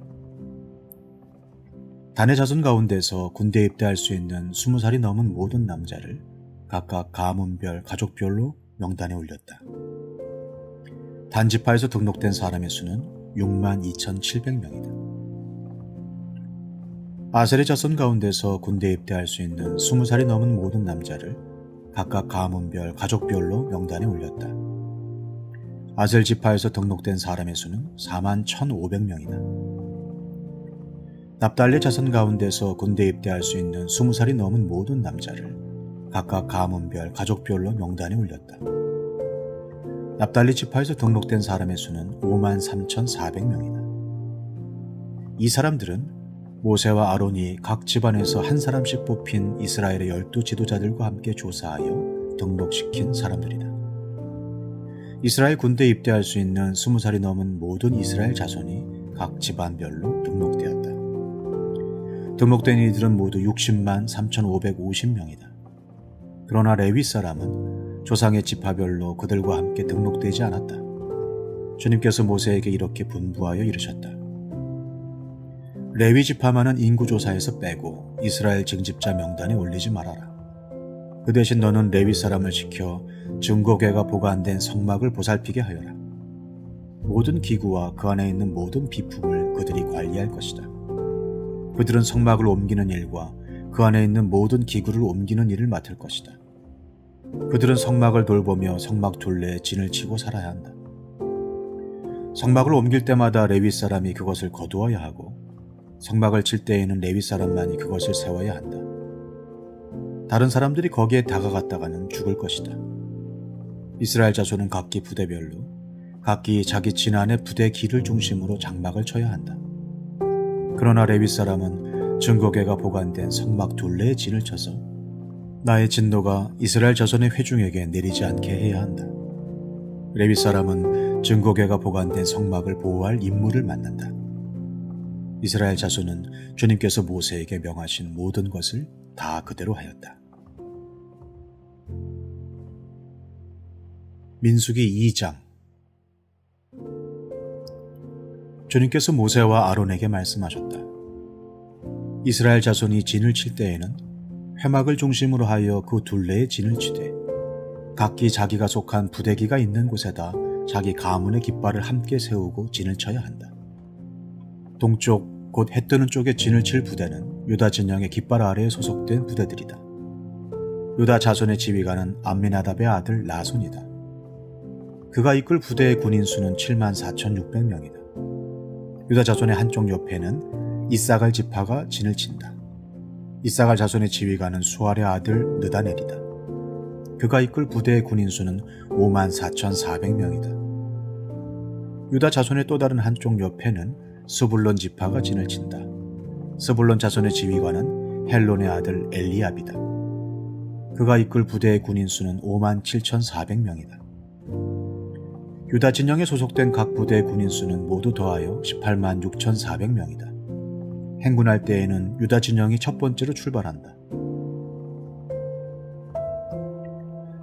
단의 자손 가운데서 군대에 입대할 수 있는 20살이 넘은 모든 남자를 각각 가문별 가족별로 명단에 올렸다. 단 지파에서 등록된 사람의 수는 62,700명이다. 아셀의 자손 가운데서 군대에 입대할 수 있는 20살이 넘은 모든 남자를 각각 가문별 가족별로 명단에 올렸다. 아셀 지파에서 등록된 사람의 수는 41,500명이다. 납달리 자손 가운데서 군대에 입대할 수 있는 20살이 넘은 모든 남자를 각각 가문별 가족별로 명단에 올렸다. 납달리 지파에서 등록된 사람의 수는 53,400명이다. 이 사람들은 모세와 아론이 각 집안에서 한 사람씩 뽑힌 이스라엘의 12 지도자들과 함께 조사하여 등록시킨 사람들이다. 이스라엘 군대에 입대할 수 있는 20살이 넘은 모든 이스라엘 자손이 각 집안별로 등록되었다. 등록된 이들은 모두 603,550명이다. 그러나 레위 사람은 조상의 지파별로 그들과 함께 등록되지 않았다. 주님께서 모세에게 이렇게 분부하여 이르셨다. 레위 지파만은 인구조사에서 빼고 이스라엘 증집자 명단에 올리지 말아라. 그 대신 너는 레위 사람을 시켜 증거궤가 보관된 성막을 보살피게 하여라. 모든 기구와 그 안에 있는 모든 비품을 그들이 관리할 것이다. 그들은 성막을 옮기는 일과 그 안에 있는 모든 기구를 옮기는 일을 맡을 것이다. 그들은 성막을 돌보며 성막 둘레에 진을 치고 살아야 한다. 성막을 옮길 때마다 레위 사람이 그것을 거두어야 하고 성막을 칠 때에는 레위 사람만이 그것을 세워야 한다. 다른 사람들이 거기에 다가갔다가는 죽을 것이다. 이스라엘 자손은 각기 부대별로 각기 자기 지난의 부대 길을 중심으로 장막을 쳐야 한다. 그러나 레위 사람은 증거궤가 보관된 성막 둘레에 진을 쳐서 나의 진노가 이스라엘 자손의 회중에게 내리지 않게 해야 한다. 레위 사람은 증거궤가 보관된 성막을 보호할 임무를 맡는다. 이스라엘 자손은 주님께서 모세에게 명하신 모든 것을 다 그대로 하였다. 민수기 2장. 주님께서 모세와 아론에게 말씀하셨다. 이스라엘 자손이 진을 칠 때에는 회막을 중심으로 하여 그 둘레에 진을 치되 각기 자기가 속한 부대기가 있는 곳에다 자기 가문의 깃발을 함께 세우고 진을 쳐야 한다. 동쪽 곧 해 뜨는 쪽에 진을 칠 부대는 유다 진영의 깃발 아래에 소속된 부대들이다. 유다 자손의 지휘관은 암미나답의 아들 나손이다. 그가 이끌 부대의 군인 수는 74,600명이다. 유다 자손의 한쪽 옆에는 이사갈 지파가 진을 친다. 이사갈 자손의 지휘관은 수알의 아들 느다넬이다. 그가 이끌 부대의 군인 수는 54,400명이다. 유다 자손의 또 다른 한쪽 옆에는 스불론 지파가 진을 친다. 스불론 자손의 지휘관은 헬론의 아들 엘리압이다. 그가 이끌 부대의 군인 수는 57,400명이다. 유다 진영에 소속된 각 부대의 군인 수는 모두 더하여 186,400명이다. 행군할 때에는 유다 진영이 첫 번째로 출발한다.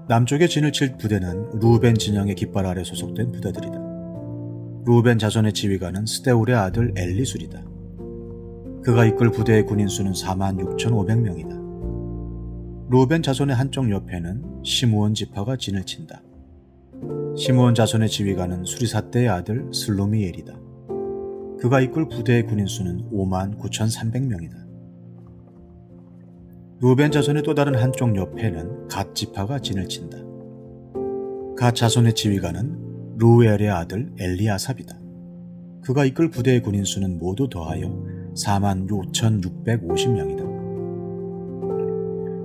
남쪽에 진을 칠 부대는 루벤 진영의 깃발 아래 소속된 부대들이다. 루벤 자손의 지휘관은 스데울의 아들 엘리술이다. 그가 이끌 부대의 군인 수는 46,500명이다. 루벤 자손의 한쪽 옆에는 시므온 지파가 진을 친다. 시므온 자손의 지휘관은 수리사대의 아들 슬로미엘이다. 그가 이끌 부대의 군인 수는 59,300명이다. 루벤 자손의 또 다른 한쪽 옆에는 갓 지파가 진을 친다. 갓 자손의 지휘관은 루엘의 아들 엘리아삽이다. 그가 이끌 부대의 군인 수는 모두 더하여 46,650명이다.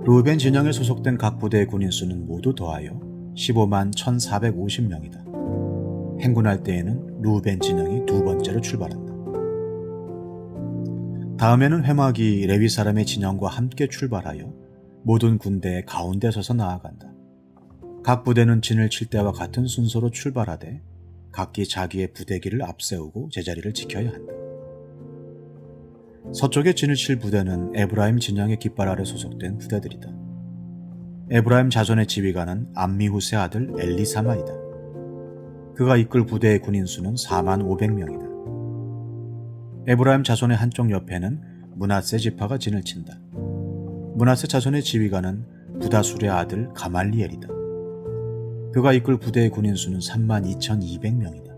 루벤 진영에 소속된 각 부대의 군인 수는 모두 더하여 151,450명이다. 행군할 때에는 루벤 진영이 두 번째로 출발한다. 다음에는 회막이 레위 사람의 진영과 함께 출발하여 모든 군대의 가운데 서서 나아간다. 각 부대는 진을 칠 때와 같은 순서로 출발하되 각기 자기의 부대기를 앞세우고 제자리를 지켜야 한다. 서쪽에 진을 칠 부대는 에브라임 진영의 깃발 아래 소속된 부대들이다. 에브라임 자손의 지휘관은 암미후스의 아들 엘리사마이다. 그가 이끌 부대의 군인 수는 45,500명이다. 에브라임 자손의 한쪽 옆에는 므낫세 지파가 진을 친다. 므낫세 자손의 지휘관은 부다술의 아들 가말리엘이다. 그가 이끌 부대의 군인 수는 32,200명이다.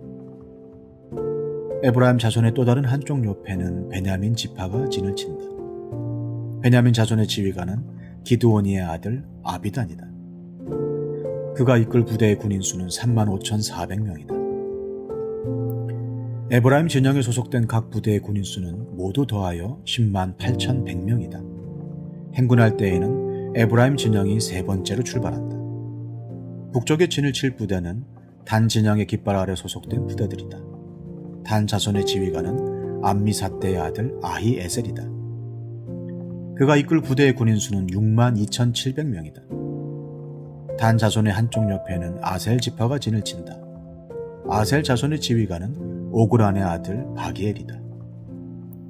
에브라임 자손의 또 다른 한쪽 옆에는 베냐민 지파가 진을 친다. 베냐민 자손의 지휘관은 기드오니의 아들 아비단이다. 그가 이끌 부대의 군인 수는 35,400명이다. 에브라임 진영에 소속된 각 부대의 군인 수는 모두 더하여 108,100명이다. 행군할 때에는 에브라임 진영이 세 번째로 출발한다. 북쪽에 진을 칠 부대는 단 진영의 깃발 아래 소속된 부대들이다. 단 자손의 지휘관은 암미사대의 아들 아히에셀이다. 그가 이끌 부대의 군인 수는 62,700명이다. 단 자손의 한쪽 옆에는 아셀 지파가 진을 친다. 아셀 자손의 지휘관은 오그란의 아들 바기엘이다.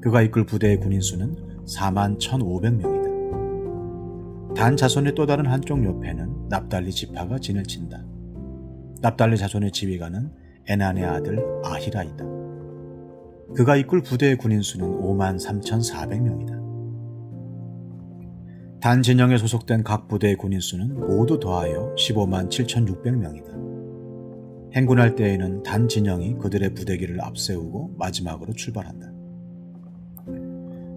그가 이끌 부대의 군인 수는 41,500명이다. 단 자손의 또 다른 한쪽 옆에는 납달리 지파가 진을 친다. 납달리 자손의 지휘관은 에난의 아들 아히라이다. 그가 이끌 부대의 군인 수는 53,400명이다. 단 진영에 소속된 각 부대의 군인 수는 모두 더하여 157,600명이다. 행군할 때에는 단 진영이 그들의 부대기를 앞세우고 마지막으로 출발한다.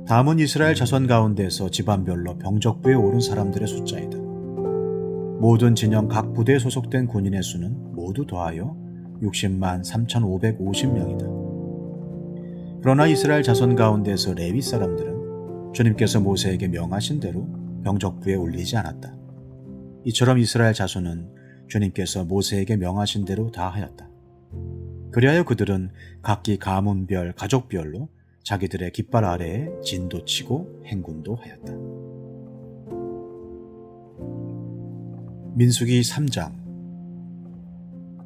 다음은 이스라엘 자손 가운데서 집안별로 병적부에 오른 사람들의 숫자이다. 모든 진영 각 부대에 소속된 군인의 수는 모두 더하여 603,550명이다. 그러나 이스라엘 자손 가운데서 레위 사람들은 주님께서 모세에게 명하신 대로 병적부에 올리지 않았다. 이처럼 이스라엘 자손은 주님께서 모세에게 명하신 대로 다 하였다. 그리하여 그들은 각기 가문별, 가족별로 자기들의 깃발 아래에 진도 치고 행군도 하였다. 민수기 3장.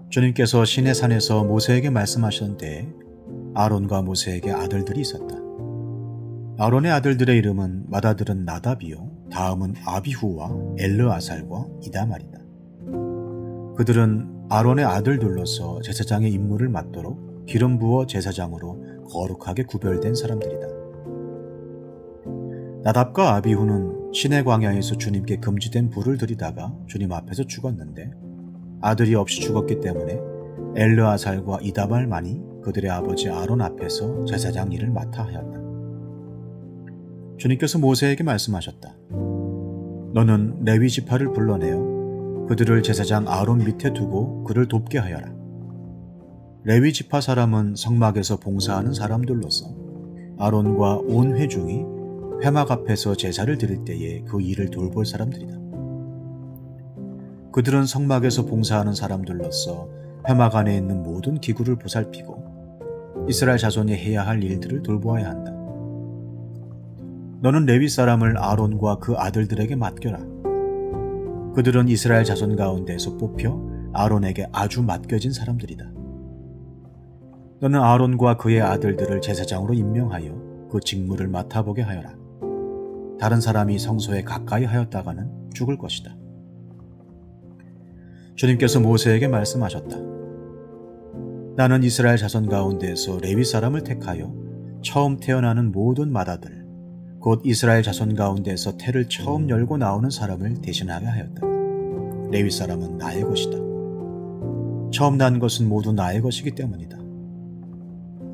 주님께서 시내산에서 모세에게 말씀하셨는데 아론과 모세에게 아들들이 있었다. 아론의 아들들의 이름은 맏아들은 나답이요 다음은 아비후와 엘르아살과 이다말이다. 그들은 아론의 아들들로서 제사장의 임무를 맡도록 기름 부어 제사장으로 거룩하게 구별된 사람들이다. 나답과 아비후는 시내 광야에서 주님께 금지된 불을 들이다가 주님 앞에서 죽었는데 아들이 없이 죽었기 때문에 엘르아살과 이다말만이 그들의 아버지 아론 앞에서 제사장 일을 맡아 하였다. 주님께서 모세에게 말씀하셨다. 너는 레위 지파를 불러내어 그들을 제사장 아론 밑에 두고 그를 돕게 하여라. 레위 지파 사람은 성막에서 봉사하는 사람들로서 아론과 온 회중이 회막 앞에서 제사를 드릴 때에 그 일을 돌볼 사람들이다. 그들은 성막에서 봉사하는 사람들로서 회막 안에 있는 모든 기구를 보살피고 이스라엘 자손이 해야 할 일들을 돌보아야 한다. 너는 레위 사람을 아론과 그 아들들에게 맡겨라. 그들은 이스라엘 자손 가운데에서 뽑혀 아론에게 아주 맡겨진 사람들이다. 너는 아론과 그의 아들들을 제사장으로 임명하여 그 직무를 맡아보게 하여라. 다른 사람이 성소에 가까이 하였다가는 죽을 것이다. 주님께서 모세에게 말씀하셨다. 나는 이스라엘 자손 가운데에서 레위 사람을 택하여 처음 태어나는 모든 마다들, 곧 이스라엘 자손 가운데에서 태를 처음 열고 나오는 사람을 대신하게 하였다. 레위 사람은 나의 것이다. 처음 난 것은 모두 나의 것이기 때문이다.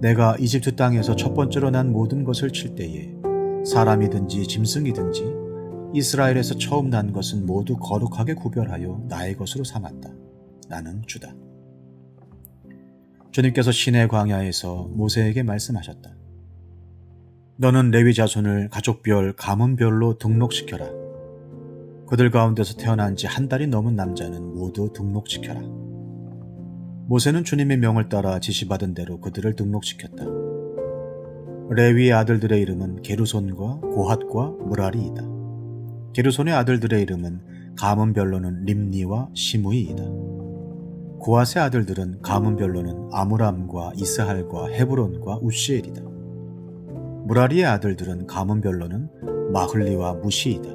내가 이집트 땅에서 첫 번째로 난 모든 것을 칠 때에 사람이든지 짐승이든지 이스라엘에서 처음 난 것은 모두 거룩하게 구별하여 나의 것으로 삼았다. 나는 주다. 주님께서 시내 광야에서 모세에게 말씀하셨다. 너는 레위 자손을 가족별, 가문별로 등록시켜라. 그들 가운데서 태어난 지 한 달이 넘은 남자는 모두 등록시켜라. 모세는 주님의 명을 따라 지시받은 대로 그들을 등록시켰다. 레위의 아들들의 이름은 게르손과 고핫과 무라리이다. 게르손의 아들들의 이름은 가문별로는 림니와 시므이이다. 고핫의 아들들은 가문별로는 아므람과 이스할과 헤브론과 우시엘이다. 무라리의 아들들은 가문별로는 마흘리와 무시이다.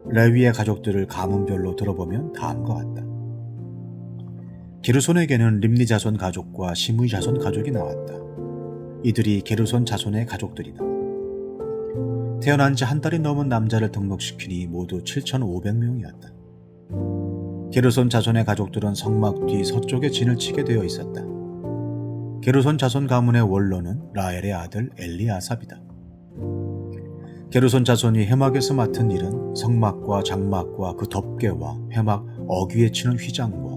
레위의 가족들을 가문별로 들어보면 다음과 같다. 게르손에게는 림니 자손 가족과 시므이 자손 가족이 나왔다. 이들이 게르손 자손의 가족들이다. 태어난 지 한 달이 넘은 남자를 등록시키니 모두 7,500명이었다. 게르손 자손의 가족들은 성막 뒤 서쪽에 진을 치게 되어 있었다. 게르손 자손 가문의 원로는 라엘의 아들 엘리아삽이다. 게르손 자손이 회막에서 맡은 일은 성막과 장막과 그 덮개와 회막 어귀에 치는 휘장과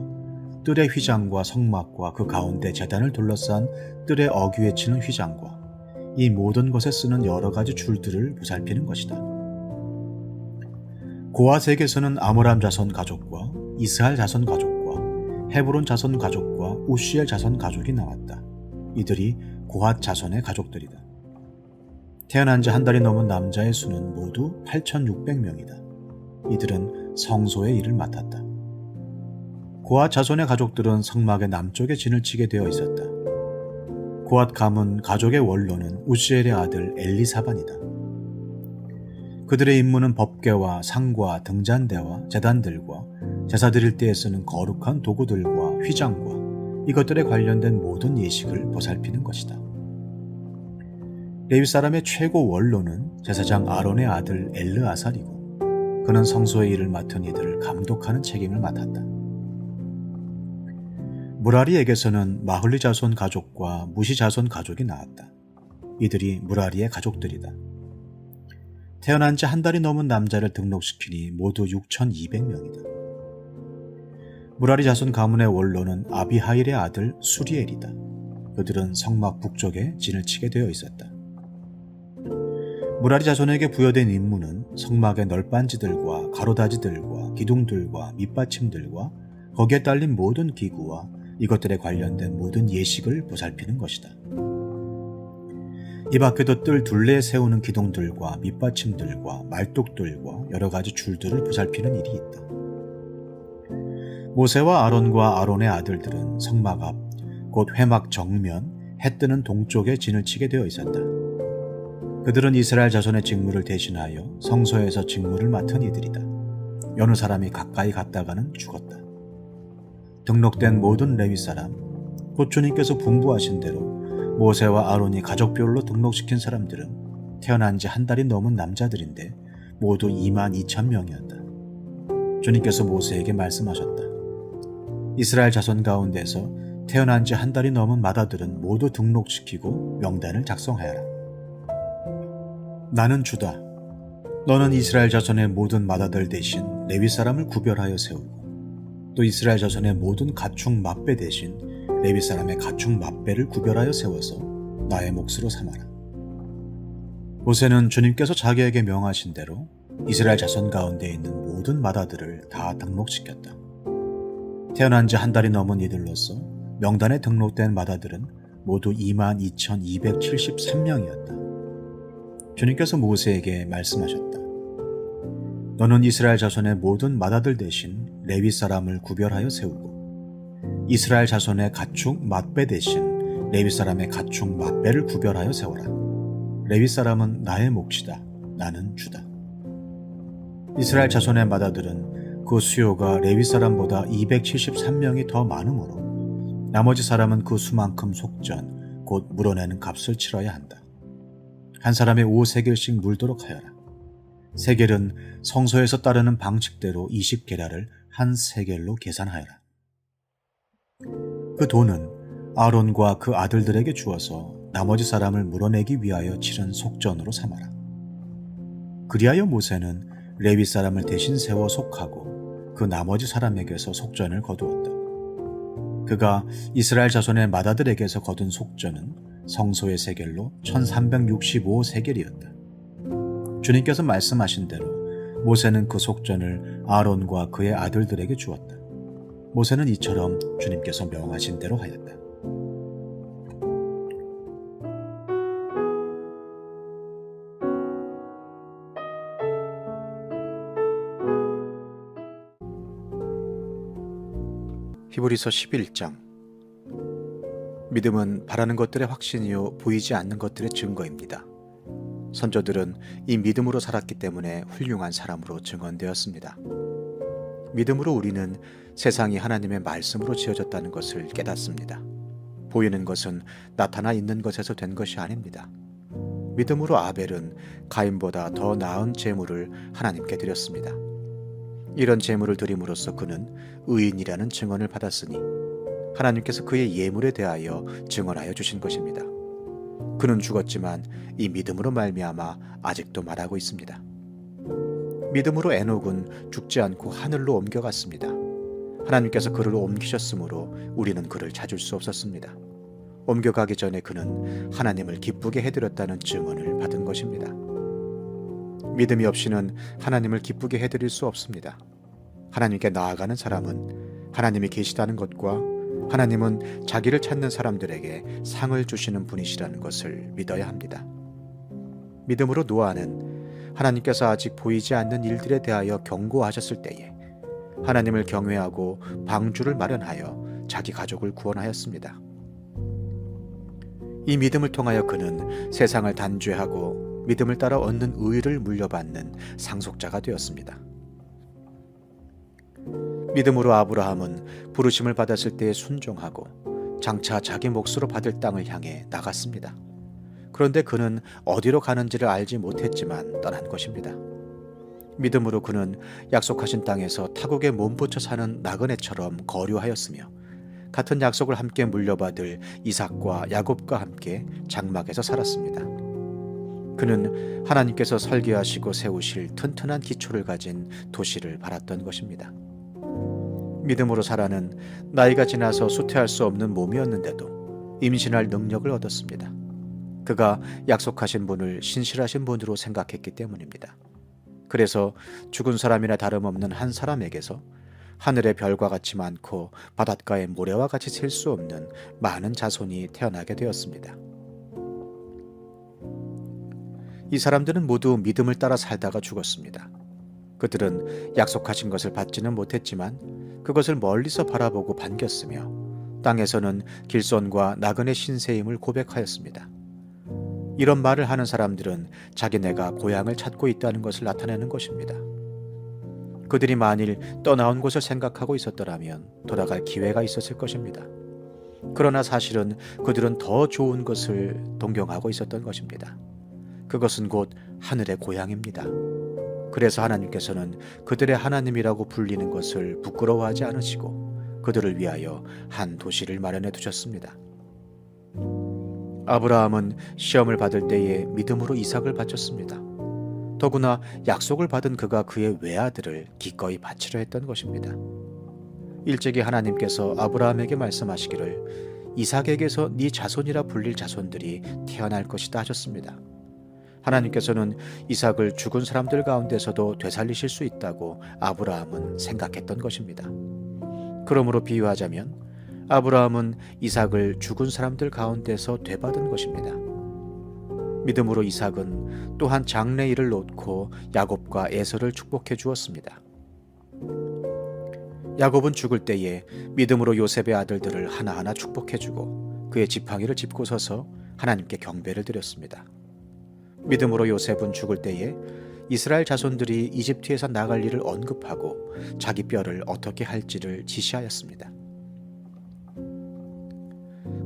뜰의 휘장과 성막과 그 가운데 제단을 둘러싼 뜰의 어귀에 치는 휘장과 이 모든 것에 쓰는 여러 가지 줄들을 보살피는 것이다. 고핫에게서는 아므람 자손 가족과 이스할 자손 가족과 헤브론 자손 가족과 우시엘 자손 가족이 나왔다. 이들이 고핫 자손의 가족들이다. 태어난 지 한 달이 넘은 남자의 수는 모두 8,600명이다. 이들은 성소의 일을 맡았다. 고핫 자손의 가족들은 성막의 남쪽에 진을 치게 되어 있었다. 고핫 가문 가족의 원로는 우시엘의 아들 엘리사반이다. 그들의 임무는 법궤와 상과 등잔대와 제단들과 제사 드릴 때에 쓰는 거룩한 도구들과 휘장과 이것들에 관련된 모든 예식을 보살피는 것이다. 레위 사람의 최고 원로는 제사장 아론의 아들 엘르아살이고 그는 성소의 일을 맡은 이들을 감독하는 책임을 맡았다. 무라리에게서는 마흘리 자손 가족과 무시 자손 가족이 나왔다. 이들이 무라리의 가족들이다. 태어난 지 한 달이 넘은 남자를 등록시키니 모두 6,200명이다. 무라리 자손 가문의 원로는 아비하일의 아들 수리엘이다. 그들은 성막 북쪽에 진을 치게 되어 있었다. 무라리 자손에게 부여된 임무는 성막의 널빤지들과 가로다지들과 기둥들과 밑받침들과 거기에 딸린 모든 기구와 이것들에 관련된 모든 예식을 보살피는 것이다. 이 밖에도 뜰 둘레에 세우는 기둥들과 밑받침들과 말뚝들과 여러 가지 줄들을 보살피는 일이 있다. 모세와 아론과 아론의 아들들은 성막 앞, 곧 회막 정면, 해 뜨는 동쪽에 진을 치게 되어 있었다. 그들은 이스라엘 자손의 직무를 대신하여 성소에서 직무를 맡은 이들이다. 여느 사람이 가까이 갔다가는 죽었다. 등록된 모든 레위 사람, 곧 주님께서 분부하신 대로 모세와 아론이 가족별로 등록시킨 사람들은 태어난 지 한 달이 넘은 남자들인데 모두 22,000명이었다. 주님께서 모세에게 말씀하셨다. 이스라엘 자손 가운데서 태어난 지 한 달이 넘은 마다들은 모두 등록시키고 명단을 작성하여라. 나는 주다. 너는 이스라엘 자손의 모든 마다들 대신 레위 사람을 구별하여 세우고 또 이스라엘 자손의 모든 가축 맛배 대신 레위 사람의 가축 맏배를 구별하여 세워서 나의 몫으로 삼아라. 모세는 주님께서 자기에게 명하신 대로 이스라엘 자손 가운데 있는 모든 맏아들을 다 등록시켰다. 태어난 지 한 달이 넘은 이들로서 명단에 등록된 맏아들은 모두 22,273명이었다. 주님께서 모세에게 말씀하셨다. 너는 이스라엘 자손의 모든 맏아들 대신 레위 사람을 구별하여 세우고 이스라엘 자손의 가축 맏배 대신 레위 사람의 가축 맏배를 구별하여 세워라. 레위 사람은 나의 몫이다. 나는 주다. 이스라엘 자손의 맏아들은 그 수요가 레위 사람보다 273명이 더 많으므로 나머지 사람은 그 수만큼 속전, 곧 물어내는 값을 치러야 한다. 한 사람의 5세겔씩 물도록 하여라. 세겔은 성소에서 따르는 방칙대로 20게라를 한 세겔로 계산하여라. 그 돈은 아론과 그 아들들에게 주어서 나머지 사람을 물어내기 위하여 치른 속전으로 삼아라. 그리하여 모세는 레위 사람을 대신 세워 속하고 그 나머지 사람에게서 속전을 거두었다. 그가 이스라엘 자손의 맏아들에게서 거둔 속전은 성소의 세겔로 1365세겔이었다. 주님께서 말씀하신 대로 모세는 그 속전을 아론과 그의 아들들에게 주었다. 모세는 이처럼 주님께서 명하신 대로 하였다. 히브리서 11장. 믿음은 바라는 것들의 확신이요 보이지 않는 것들의 증거입니다. 선조들은 이 믿음으로 살았기 때문에 훌륭한 사람으로 증언되었습니다. 믿음으로 우리는 세상이 하나님의 말씀으로 지어졌다는 것을 깨닫습니다. 보이는 것은 나타나 있는 것에서 된 것이 아닙니다. 믿음으로 아벨은 가인보다 더 나은 제물을 하나님께 드렸습니다. 이런 제물을 드림으로써 그는 의인이라는 증언을 받았으니 하나님께서 그의 예물에 대하여 증언하여 주신 것입니다. 그는 죽었지만 이 믿음으로 말미암아 아직도 말하고 있습니다. 믿음으로 에녹은 죽지 않고 하늘로 옮겨갔습니다. 하나님께서 그를 옮기셨으므로 우리는 그를 찾을 수 없었습니다. 옮겨가기 전에 그는 하나님을 기쁘게 해드렸다는 증언을 받은 것입니다. 믿음이 없이는 하나님을 기쁘게 해드릴 수 없습니다. 하나님께 나아가는 사람은 하나님이 계시다는 것과 하나님은 자기를 찾는 사람들에게 상을 주시는 분이시라는 것을 믿어야 합니다. 믿음으로 노아는 하나님께서 아직 보이지 않는 일들에 대하여 경고하셨을 때에 하나님을 경외하고 방주를 마련하여 자기 가족을 구원하였습니다. 이 믿음을 통하여 그는 세상을 단죄하고 믿음을 따라 얻는 의를 물려받는 상속자가 되었습니다. 믿음으로 아브라함은 부르심을 받았을 때에 순종하고 장차 자기 몫으로 받을 땅을 향해 나갔습니다. 그런데 그는 어디로 가는지를 알지 못했지만 떠난 것입니다. 믿음으로 그는 약속하신 땅에서 타국에 몸붙여 사는 나그네처럼 거류하였으며 같은 약속을 함께 물려받을 이삭과 야곱과 함께 장막에서 살았습니다. 그는 하나님께서 설계하시고 세우실 튼튼한 기초를 가진 도시를 바랐던 것입니다. 믿음으로 사라는 나이가 지나서 수태할 수 없는 몸이었는데도 임신할 능력을 얻었습니다. 그가 약속하신 분을 신실하신 분으로 생각했기 때문입니다. 그래서 죽은 사람이나 다름없는 한 사람에게서 하늘의 별과 같이 많고 바닷가의 모래와 같이 셀 수 없는 많은 자손이 태어나게 되었습니다. 이 사람들은 모두 믿음을 따라 살다가 죽었습니다. 그들은 약속하신 것을 받지는 못했지만 그것을 멀리서 바라보고 반겼으며 땅에서는 길손과 나그네 신세임을 고백하였습니다. 이런 말을 하는 사람들은 자기네가 고향을 찾고 있다는 것을 나타내는 것입니다. 그들이 만일 떠나온 곳을 생각하고 있었더라면 돌아갈 기회가 있었을 것입니다. 그러나 사실은 그들은 더 좋은 것을 동경하고 있었던 것입니다. 그것은 곧 하늘의 고향입니다. 그래서 하나님께서는 그들의 하나님이라고 불리는 것을 부끄러워하지 않으시고 그들을 위하여 한 도시를 마련해 두셨습니다. 아브라함은 시험을 받을 때에 믿음으로 이삭을 바쳤습니다. 더구나 약속을 받은 그가 그의 외아들을 기꺼이 바치려 했던 것입니다. 일찍이 하나님께서 아브라함에게 말씀하시기를 이삭에게서 네 자손이라 불릴 자손들이 태어날 것이다 하셨습니다. 하나님께서는 이삭을 죽은 사람들 가운데서도 되살리실 수 있다고 아브라함은 생각했던 것입니다. 그러므로 비유하자면 아브라함은 이삭을 죽은 사람들 가운데서 되받은 것입니다. 믿음으로 이삭은 또한 장래일을 놓고 야곱과 에서를 축복해 주었습니다. 야곱은 죽을 때에 믿음으로 요셉의 아들들을 하나하나 축복해주고 그의 지팡이를 짚고 서서 하나님께 경배를 드렸습니다. 믿음으로 요셉은 죽을 때에 이스라엘 자손들이 이집트에서 나갈 일을 언급하고 자기 뼈를 어떻게 할지를 지시하였습니다.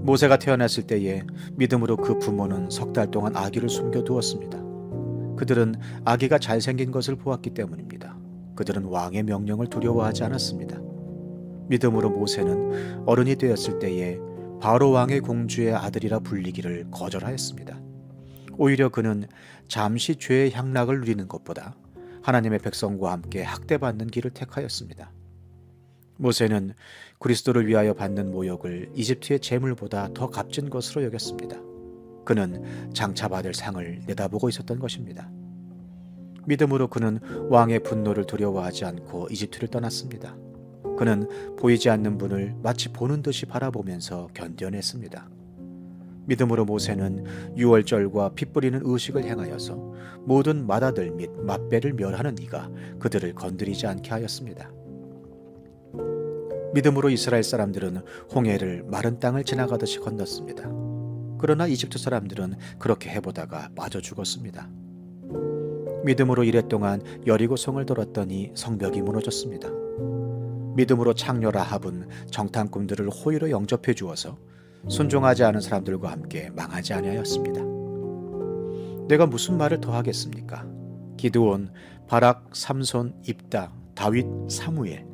모세가 태어났을 때에 믿음으로 그 부모는 3달 동안 아기를 숨겨두었습니다. 그들은 아기가 잘생긴 것을 보았기 때문입니다. 그들은 왕의 명령을 두려워하지 않았습니다. 믿음으로 모세는 어른이 되었을 때에 바로 왕의 공주의 아들이라 불리기를 거절하였습니다. 오히려 그는 잠시 죄의 향락을 누리는 것보다 하나님의 백성과 함께 학대받는 길을 택하였습니다. 모세는 그리스도를 위하여 받는 모욕을 이집트의 재물보다 더 값진 것으로 여겼습니다. 그는 장차 받을 상을 내다보고 있었던 것입니다. 믿음으로 그는 왕의 분노를 두려워하지 않고 이집트를 떠났습니다. 그는 보이지 않는 분을 마치 보는 듯이 바라보면서 견뎌냈습니다. 믿음으로 모세는 유월절과 피 뿌리는 의식을 행하여서 모든 맏아들 및 맏배를 멸하는 이가 그들을 건드리지 않게 하였습니다. 믿음으로 이스라엘 사람들은 홍해를 마른 땅을 지나가듯이 건넜습니다. 그러나 이집트 사람들은 그렇게 해보다가 빠져 죽었습니다. 믿음으로 이랫동안 여리고성을 돌았더니 성벽이 무너졌습니다. 믿음으로 창녀 라합은 정탐꾼들을 호의로 영접해 주어서 순종하지 않은 사람들과 함께 망하지 아니하였습니다. 내가 무슨 말을 더 하겠습니까? 기드온, 바락, 삼손, 입다, 다윗, 사무엘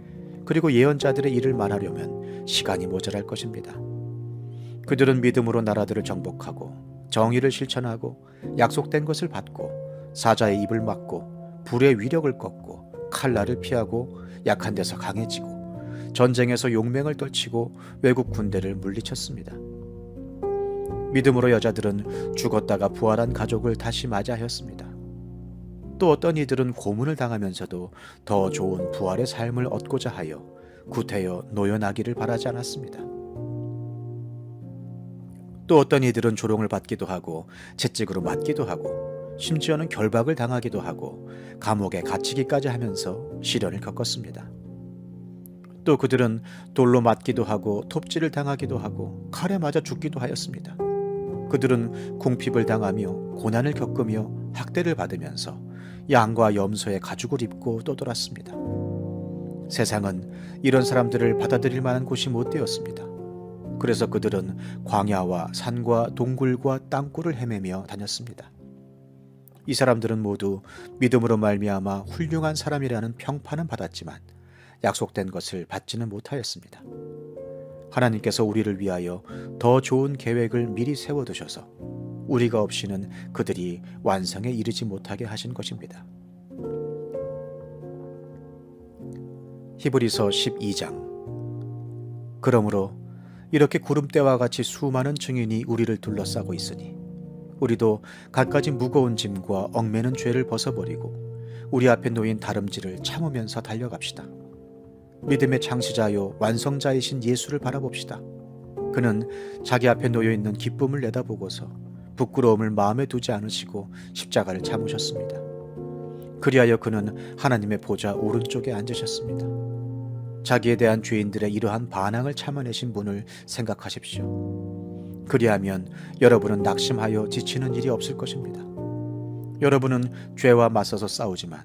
그리고 예언자들의 일을 말하려면 시간이 모자랄 것입니다. 그들은 믿음으로 나라들을 정복하고 정의를 실천하고 약속된 것을 받고 사자의 입을 막고 불의 위력을 꺾고 칼날을 피하고 약한 데서 강해지고 전쟁에서 용맹을 떨치고 외국 군대를 물리쳤습니다. 믿음으로 여자들은 죽었다가 부활한 가족을 다시 맞이하였습니다. 또 어떤 이들은 고문을 당하면서도 더 좋은 부활의 삶을 얻고자 하여 구태여 노연하기를 바라지 않았습니다. 또 어떤 이들은 조롱을 받기도 하고 채찍으로 맞기도 하고 심지어는 결박을 당하기도 하고 감옥에 갇히기까지 하면서 시련을 겪었습니다. 또 그들은 돌로 맞기도 하고 톱질을 당하기도 하고 칼에 맞아 죽기도 하였습니다. 그들은 궁핍을 당하며 고난을 겪으며 학대를 받으면서 양과 염소의 가죽을 입고 떠돌았습니다. 세상은 이런 사람들을 받아들일 만한 곳이 못 되었습니다. 그래서 그들은 광야와 산과 동굴과 땅굴을 헤매며 다녔습니다. 이 사람들은 모두 믿음으로 말미암아 훌륭한 사람이라는 평판은 받았지만 약속된 것을 받지는 못하였습니다. 하나님께서 우리를 위하여 더 좋은 계획을 미리 세워두셔서 우리가 없이는 그들이 완성에 이르지 못하게 하신 것입니다. 히브리서 12장. 그러므로 이렇게 구름대와 같이 수많은 증인이 우리를 둘러싸고 있으니 우리도 갖가지 무거운 짐과 얽매는 죄를 벗어버리고 우리 앞에 놓인 다름질을 참으면서 달려갑시다. 믿음의 창시자요 완성자이신 예수를 바라봅시다. 그는 자기 앞에 놓여있는 기쁨을 내다보고서 부끄러움을 마음에 두지 않으시고 십자가를 참으셨습니다. 그리하여 그는 하나님의 보좌 오른쪽에 앉으셨습니다. 자기에 대한 죄인들의 이러한 반항을 참아내신 분을 생각하십시오. 그리하면 여러분은 낙심하여 지치는 일이 없을 것입니다. 여러분은 죄와 맞서서 싸우지만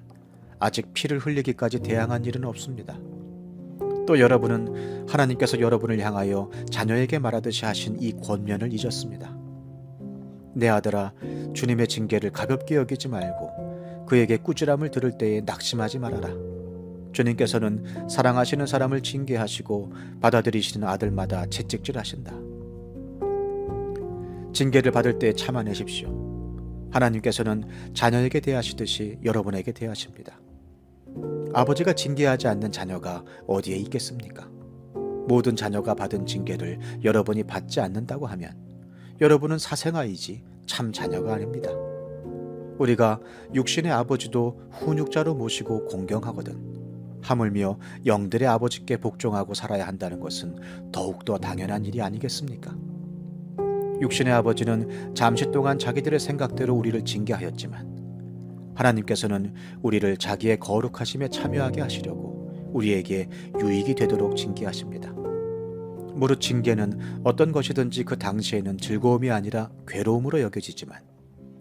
아직 피를 흘리기까지 대항한 일은 없습니다. 또 여러분은 하나님께서 여러분을 향하여 자녀에게 말하듯이 하신 이 권면을 잊었습니다. 내 아들아, 주님의 징계를 가볍게 여기지 말고 그에게 꾸지람을 들을 때에 낙심하지 말아라. 주님께서는 사랑하시는 사람을 징계하시고 받아들이시는 아들마다 채찍질하신다. 징계를 받을 때 참아내십시오. 하나님께서는 자녀에게 대하시듯이 여러분에게 대하십니다. 아버지가 징계하지 않는 자녀가 어디에 있겠습니까? 모든 자녀가 받은 징계를 여러분이 받지 않는다고 하면 여러분은 사생아이지 참 자녀가 아닙니다. 우리가 육신의 아버지도 훈육자로 모시고 공경하거든 하물며 영들의 아버지께 복종하고 살아야 한다는 것은 더욱더 당연한 일이 아니겠습니까? 육신의 아버지는 잠시 동안 자기들의 생각대로 우리를 징계하였지만 하나님께서는 우리를 자기의 거룩하심에 참여하게 하시려고 우리에게 유익이 되도록 징계하십니다. 무릇 징계는 어떤 것이든지 그 당시에는 즐거움이 아니라 괴로움으로 여겨지지만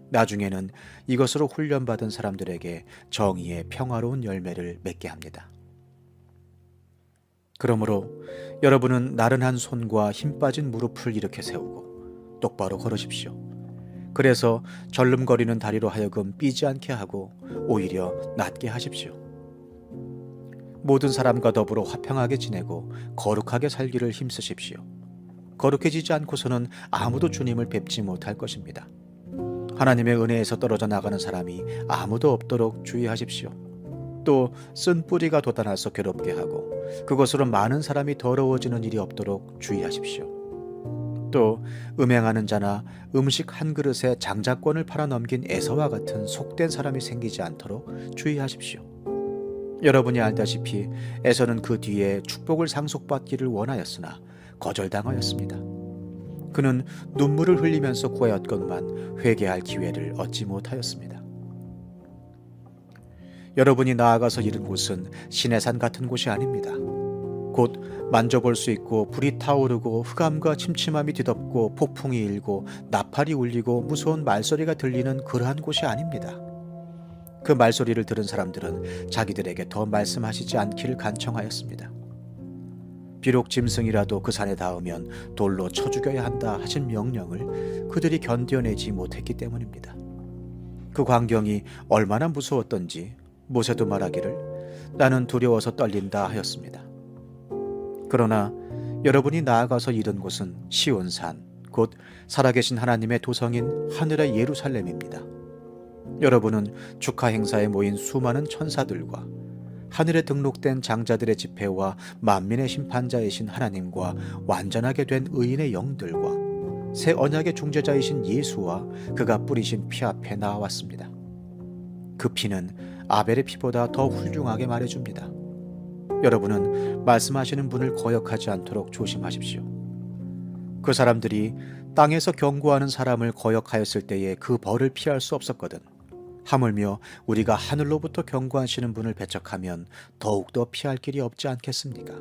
나중에는 이것으로 훈련받은 사람들에게 정의의 평화로운 열매를 맺게 합니다. 그러므로 여러분은 나른한 손과 힘 빠진 무릎을 일으켜 세우고 똑바로 걸으십시오. 그래서 절름거리는 다리로 하여금 삐지 않게 하고 오히려 낫게 하십시오. 모든 사람과 더불어 화평하게 지내고 거룩하게 살기를 힘쓰십시오. 거룩해지지 않고서는 아무도 주님을 뵙지 못할 것입니다. 하나님의 은혜에서 떨어져 나가는 사람이 아무도 없도록 주의하십시오. 또 쓴 뿌리가 돋아나서 괴롭게 하고 그것으로 많은 사람이 더러워지는 일이 없도록 주의하십시오. 또 음행하는 자나 음식 한 그릇에 장자권을 팔아넘긴 에서와 같은 속된 사람이 생기지 않도록 주의하십시오. 여러분이 알다시피 에서는 그 뒤에 축복을 상속받기를 원하였으나 거절당하였습니다. 그는 눈물을 흘리면서 구하였건만 회개할 기회를 얻지 못하였습니다. 여러분이 나아가서 이른 곳은 시내산 같은 곳이 아닙니다. 곧 만져볼 수 있고 불이 타오르고 흑암과 침침함이 뒤덮고 폭풍이 일고 나팔이 울리고 무서운 말소리가 들리는 그러한 곳이 아닙니다. 그 말소리를 들은 사람들은 자기들에게 더 말씀하시지 않기를 간청하였습니다. 비록 짐승이라도 그 산에 닿으면 돌로 쳐 죽여야 한다 하신 명령을 그들이 견뎌내지 못했기 때문입니다. 그 광경이 얼마나 무서웠던지 모세도 말하기를 나는 두려워서 떨린다 하였습니다. 그러나 여러분이 나아가서 이른 곳은 시온산, 곧 살아계신 하나님의 도성인 하늘의 예루살렘입니다. 여러분은 축하 행사에 모인 수많은 천사들과 하늘에 등록된 장자들의 집회와 만민의 심판자이신 하나님과 완전하게 된 의인의 영들과 새 언약의 중재자이신 예수와 그가 뿌리신 피 앞에 나왔습니다. 그 피는 아벨의 피보다 더 훌륭하게 말해줍니다. 여러분은 말씀하시는 분을 거역하지 않도록 조심하십시오. 그 사람들이 땅에서 경고하는 사람을 거역하였을 때에 그 벌을 피할 수 없었거든. 하물며 우리가 하늘로부터 경고하시는 분을 배척하면 더욱더 피할 길이 없지 않겠습니까?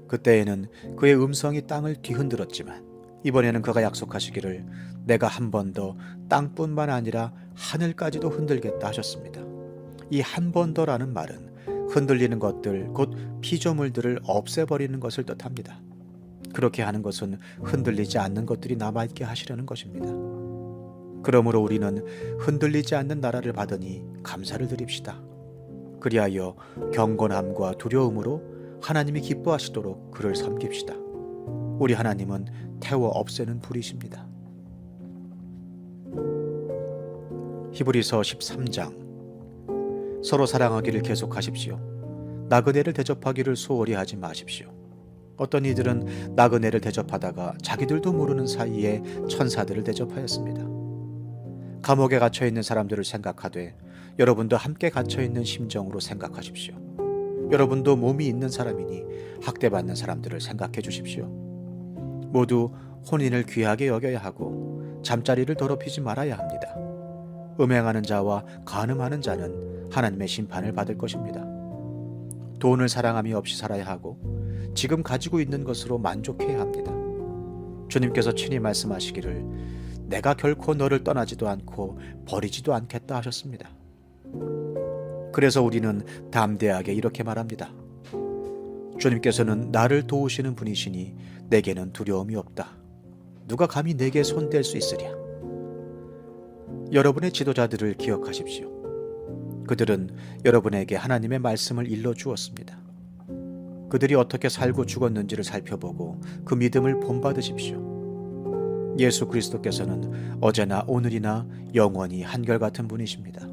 그때에는 그의 음성이 땅을 뒤흔들었지만 이번에는 그가 약속하시기를 내가 한 번 더 땅뿐만 아니라 하늘까지도 흔들겠다 하셨습니다. 이 한 번 더라는 말은 흔들리는 것들 곧 피조물들을 없애버리는 것을 뜻합니다. 그렇게 하는 것은 흔들리지 않는 것들이 남아있게 하시려는 것입니다. 그러므로 우리는 흔들리지 않는 나라를 받으니 감사를 드립시다. 그리하여 경건함과 두려움으로 하나님이 기뻐하시도록 그를 섬깁시다. 우리 하나님은 태워 없애는 불이십니다. 히브리서 13장. 서로 사랑하기를 계속하십시오. 나그네를 대접하기를 소홀히 하지 마십시오. 어떤 이들은 나그네를 대접하다가 자기들도 모르는 사이에 천사들을 대접하였습니다. 감옥에 갇혀있는 사람들을 생각하되 여러분도 함께 갇혀있는 심정으로 생각하십시오. 여러분도 몸이 있는 사람이니 학대받는 사람들을 생각해 주십시오. 모두 혼인을 귀하게 여겨야 하고 잠자리를 더럽히지 말아야 합니다. 음행하는 자와 간음하는 자는 하나님의 심판을 받을 것입니다. 돈을 사랑함이 없이 살아야 하고 지금 가지고 있는 것으로 만족해야 합니다. 주님께서 친히 말씀하시기를 내가 결코 너를 떠나지도 않고 버리지도 않겠다 하셨습니다. 그래서 우리는 담대하게 이렇게 말합니다. 주님께서는 나를 도우시는 분이시니 내게는 두려움이 없다. 누가 감히 내게 손댈 수 있으랴. 여러분의 지도자들을 기억하십시오. 그들은 여러분에게 하나님의 말씀을 일러주었습니다. 그들이 어떻게 살고 죽었는지를 살펴보고 그 믿음을 본받으십시오. 예수 그리스도께서는 어제나 오늘이나 영원히 한결같은 분이십니다.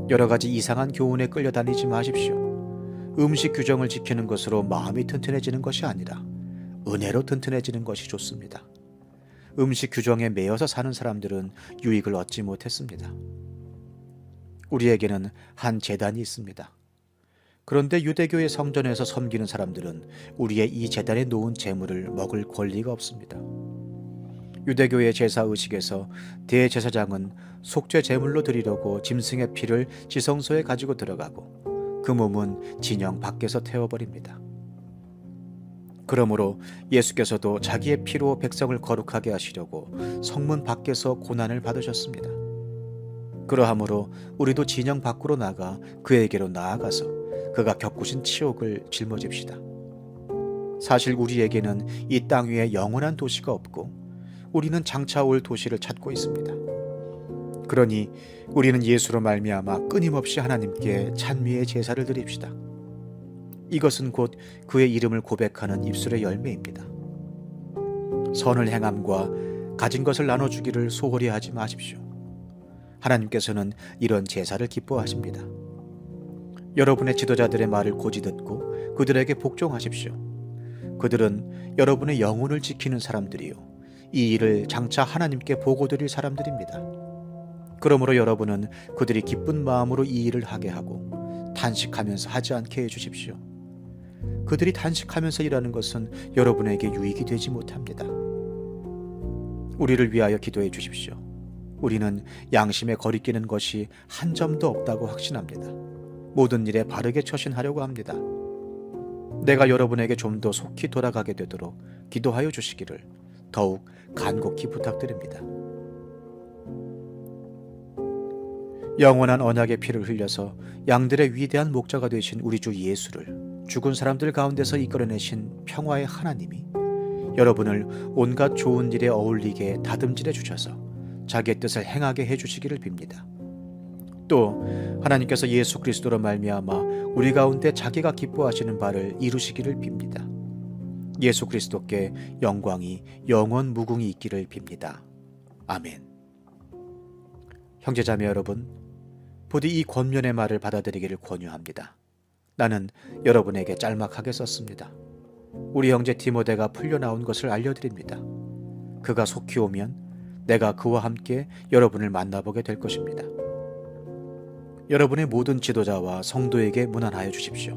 여러 가지 이상한 교훈에 끌려다니지 마십시오. 음식 규정을 지키는 것으로 마음이 튼튼해지는 것이 아니라 은혜로 튼튼해지는 것이 좋습니다. 음식 규정에 매여서 사는 사람들은 유익을 얻지 못했습니다. 우리에게는 한 제단이 있습니다. 그런데 유대교의 성전에서 섬기는 사람들은 우리의 이 제단에 놓은 제물을 먹을 권리가 없습니다. 유대교의 제사의식에서 대제사장은 속죄 제물로 드리려고 짐승의 피를 지성소에 가지고 들어가고 그 몸은 진영 밖에서 태워버립니다. 그러므로 예수께서도 자기의 피로 백성을 거룩하게 하시려고 성문 밖에서 고난을 받으셨습니다. 그러하므로 우리도 진영 밖으로 나가 그에게로 나아가서 그가 겪으신 치욕을 짊어집시다. 사실 우리에게는 이 땅 위에 영원한 도시가 없고 우리는 장차 올 도시를 찾고 있습니다. 그러니 우리는 예수로 말미암아 끊임없이 하나님께 찬미의 제사를 드립시다. 이것은 곧 그의 이름을 고백하는 입술의 열매입니다. 선을 행함과 가진 것을 나눠주기를 소홀히 하지 마십시오. 하나님께서는 이런 제사를 기뻐하십니다. 여러분의 지도자들의 말을 고지 듣고 그들에게 복종하십시오. 그들은 여러분의 영혼을 지키는 사람들이요, 이 일을 장차 하나님께 보고드릴 사람들입니다. 그러므로 여러분은 그들이 기쁜 마음으로 이 일을 하게 하고 단식하면서 하지 않게 해주십시오. 그들이 단식하면서 일하는 것은 여러분에게 유익이 되지 못합니다. 우리를 위하여 기도해 주십시오. 우리는 양심에 거리끼는 것이 한 점도 없다고 확신합니다. 모든 일에 바르게 처신하려고 합니다. 내가 여러분에게 좀 더 속히 돌아가게 되도록 기도하여 주시기를 더욱 간곡히 부탁드립니다. 영원한 언약의 피를 흘려서 양들의 위대한 목자가 되신 우리 주 예수를 죽은 사람들 가운데서 이끌어내신 평화의 하나님이 여러분을 온갖 좋은 일에 어울리게 다듬질해 주셔서 자기의 뜻을 행하게 해주시기를 빕니다. 또 하나님께서 예수 그리스도로 말미암아 우리 가운데 자기가 기뻐하시는 바를 이루시기를 빕니다. 예수 그리스도께 영광이 영원 무궁히 있기를 빕니다. 아멘. 형제자매 여러분, 부디 이 권면의 말을 받아들이기를 권유합니다. 나는 여러분에게 짤막하게 썼습니다. 우리 형제 디모데가 풀려나온 것을 알려드립니다. 그가 속히 오면 내가 그와 함께 여러분을 만나보게 될 것입니다. 여러분의 모든 지도자와 성도에게 문안하여 주십시오.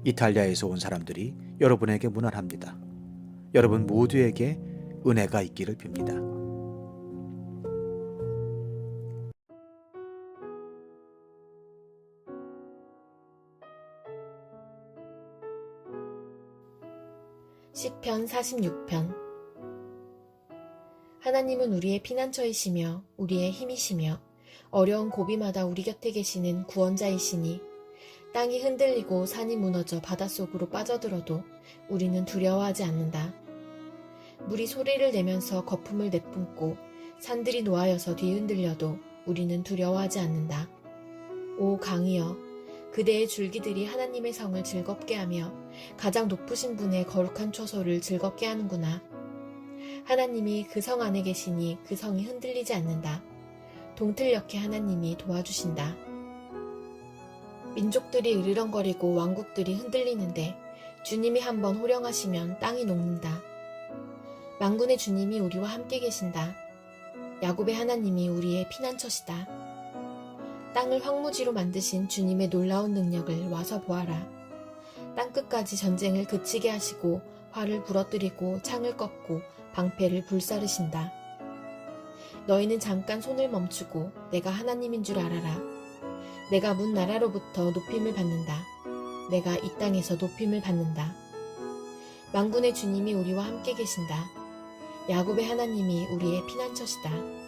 이탈리아에서 온 사람들이 여러분에게 문안합니다. 여러분 모두에게 은혜가 있기를 빕니다. 시편 46편. 하나님은 우리의 피난처이시며 우리의 힘이시며 어려운 고비마다 우리 곁에 계시는 구원자이시니 땅이 흔들리고 산이 무너져 바닷속으로 빠져들어도 우리는 두려워하지 않는다. 물이 소리를 내면서 거품을 내뿜고 산들이 노하여서 뒤흔들려도 우리는 두려워하지 않는다. 오 강이여, 그대의 줄기들이 하나님의 성을 즐겁게 하며 가장 높으신 분의 거룩한 처소를 즐겁게 하는구나. 하나님이 그 성 안에 계시니 그 성이 흔들리지 않는다. 동틀녘에 하나님이 도와주신다. 민족들이 으르렁거리고 왕국들이 흔들리는데 주님이 한번 호령하시면 땅이 녹는다. 만군의 주님이 우리와 함께 계신다. 야곱의 하나님이 우리의 피난처시다. 땅을 황무지로 만드신 주님의 놀라운 능력을 와서 보아라. 땅끝까지 전쟁을 그치게 하시고 활을 부러뜨리고 창을 꺾고 방패를 불사르신다. 너희는 잠깐 손을 멈추고 내가 하나님인 줄 알아라. 내가 문 나라로부터 높임을 받는다. 내가 이 땅에서 높임을 받는다. 만군의 주님이 우리와 함께 계신다. 야곱의 하나님이 우리의 피난처시다.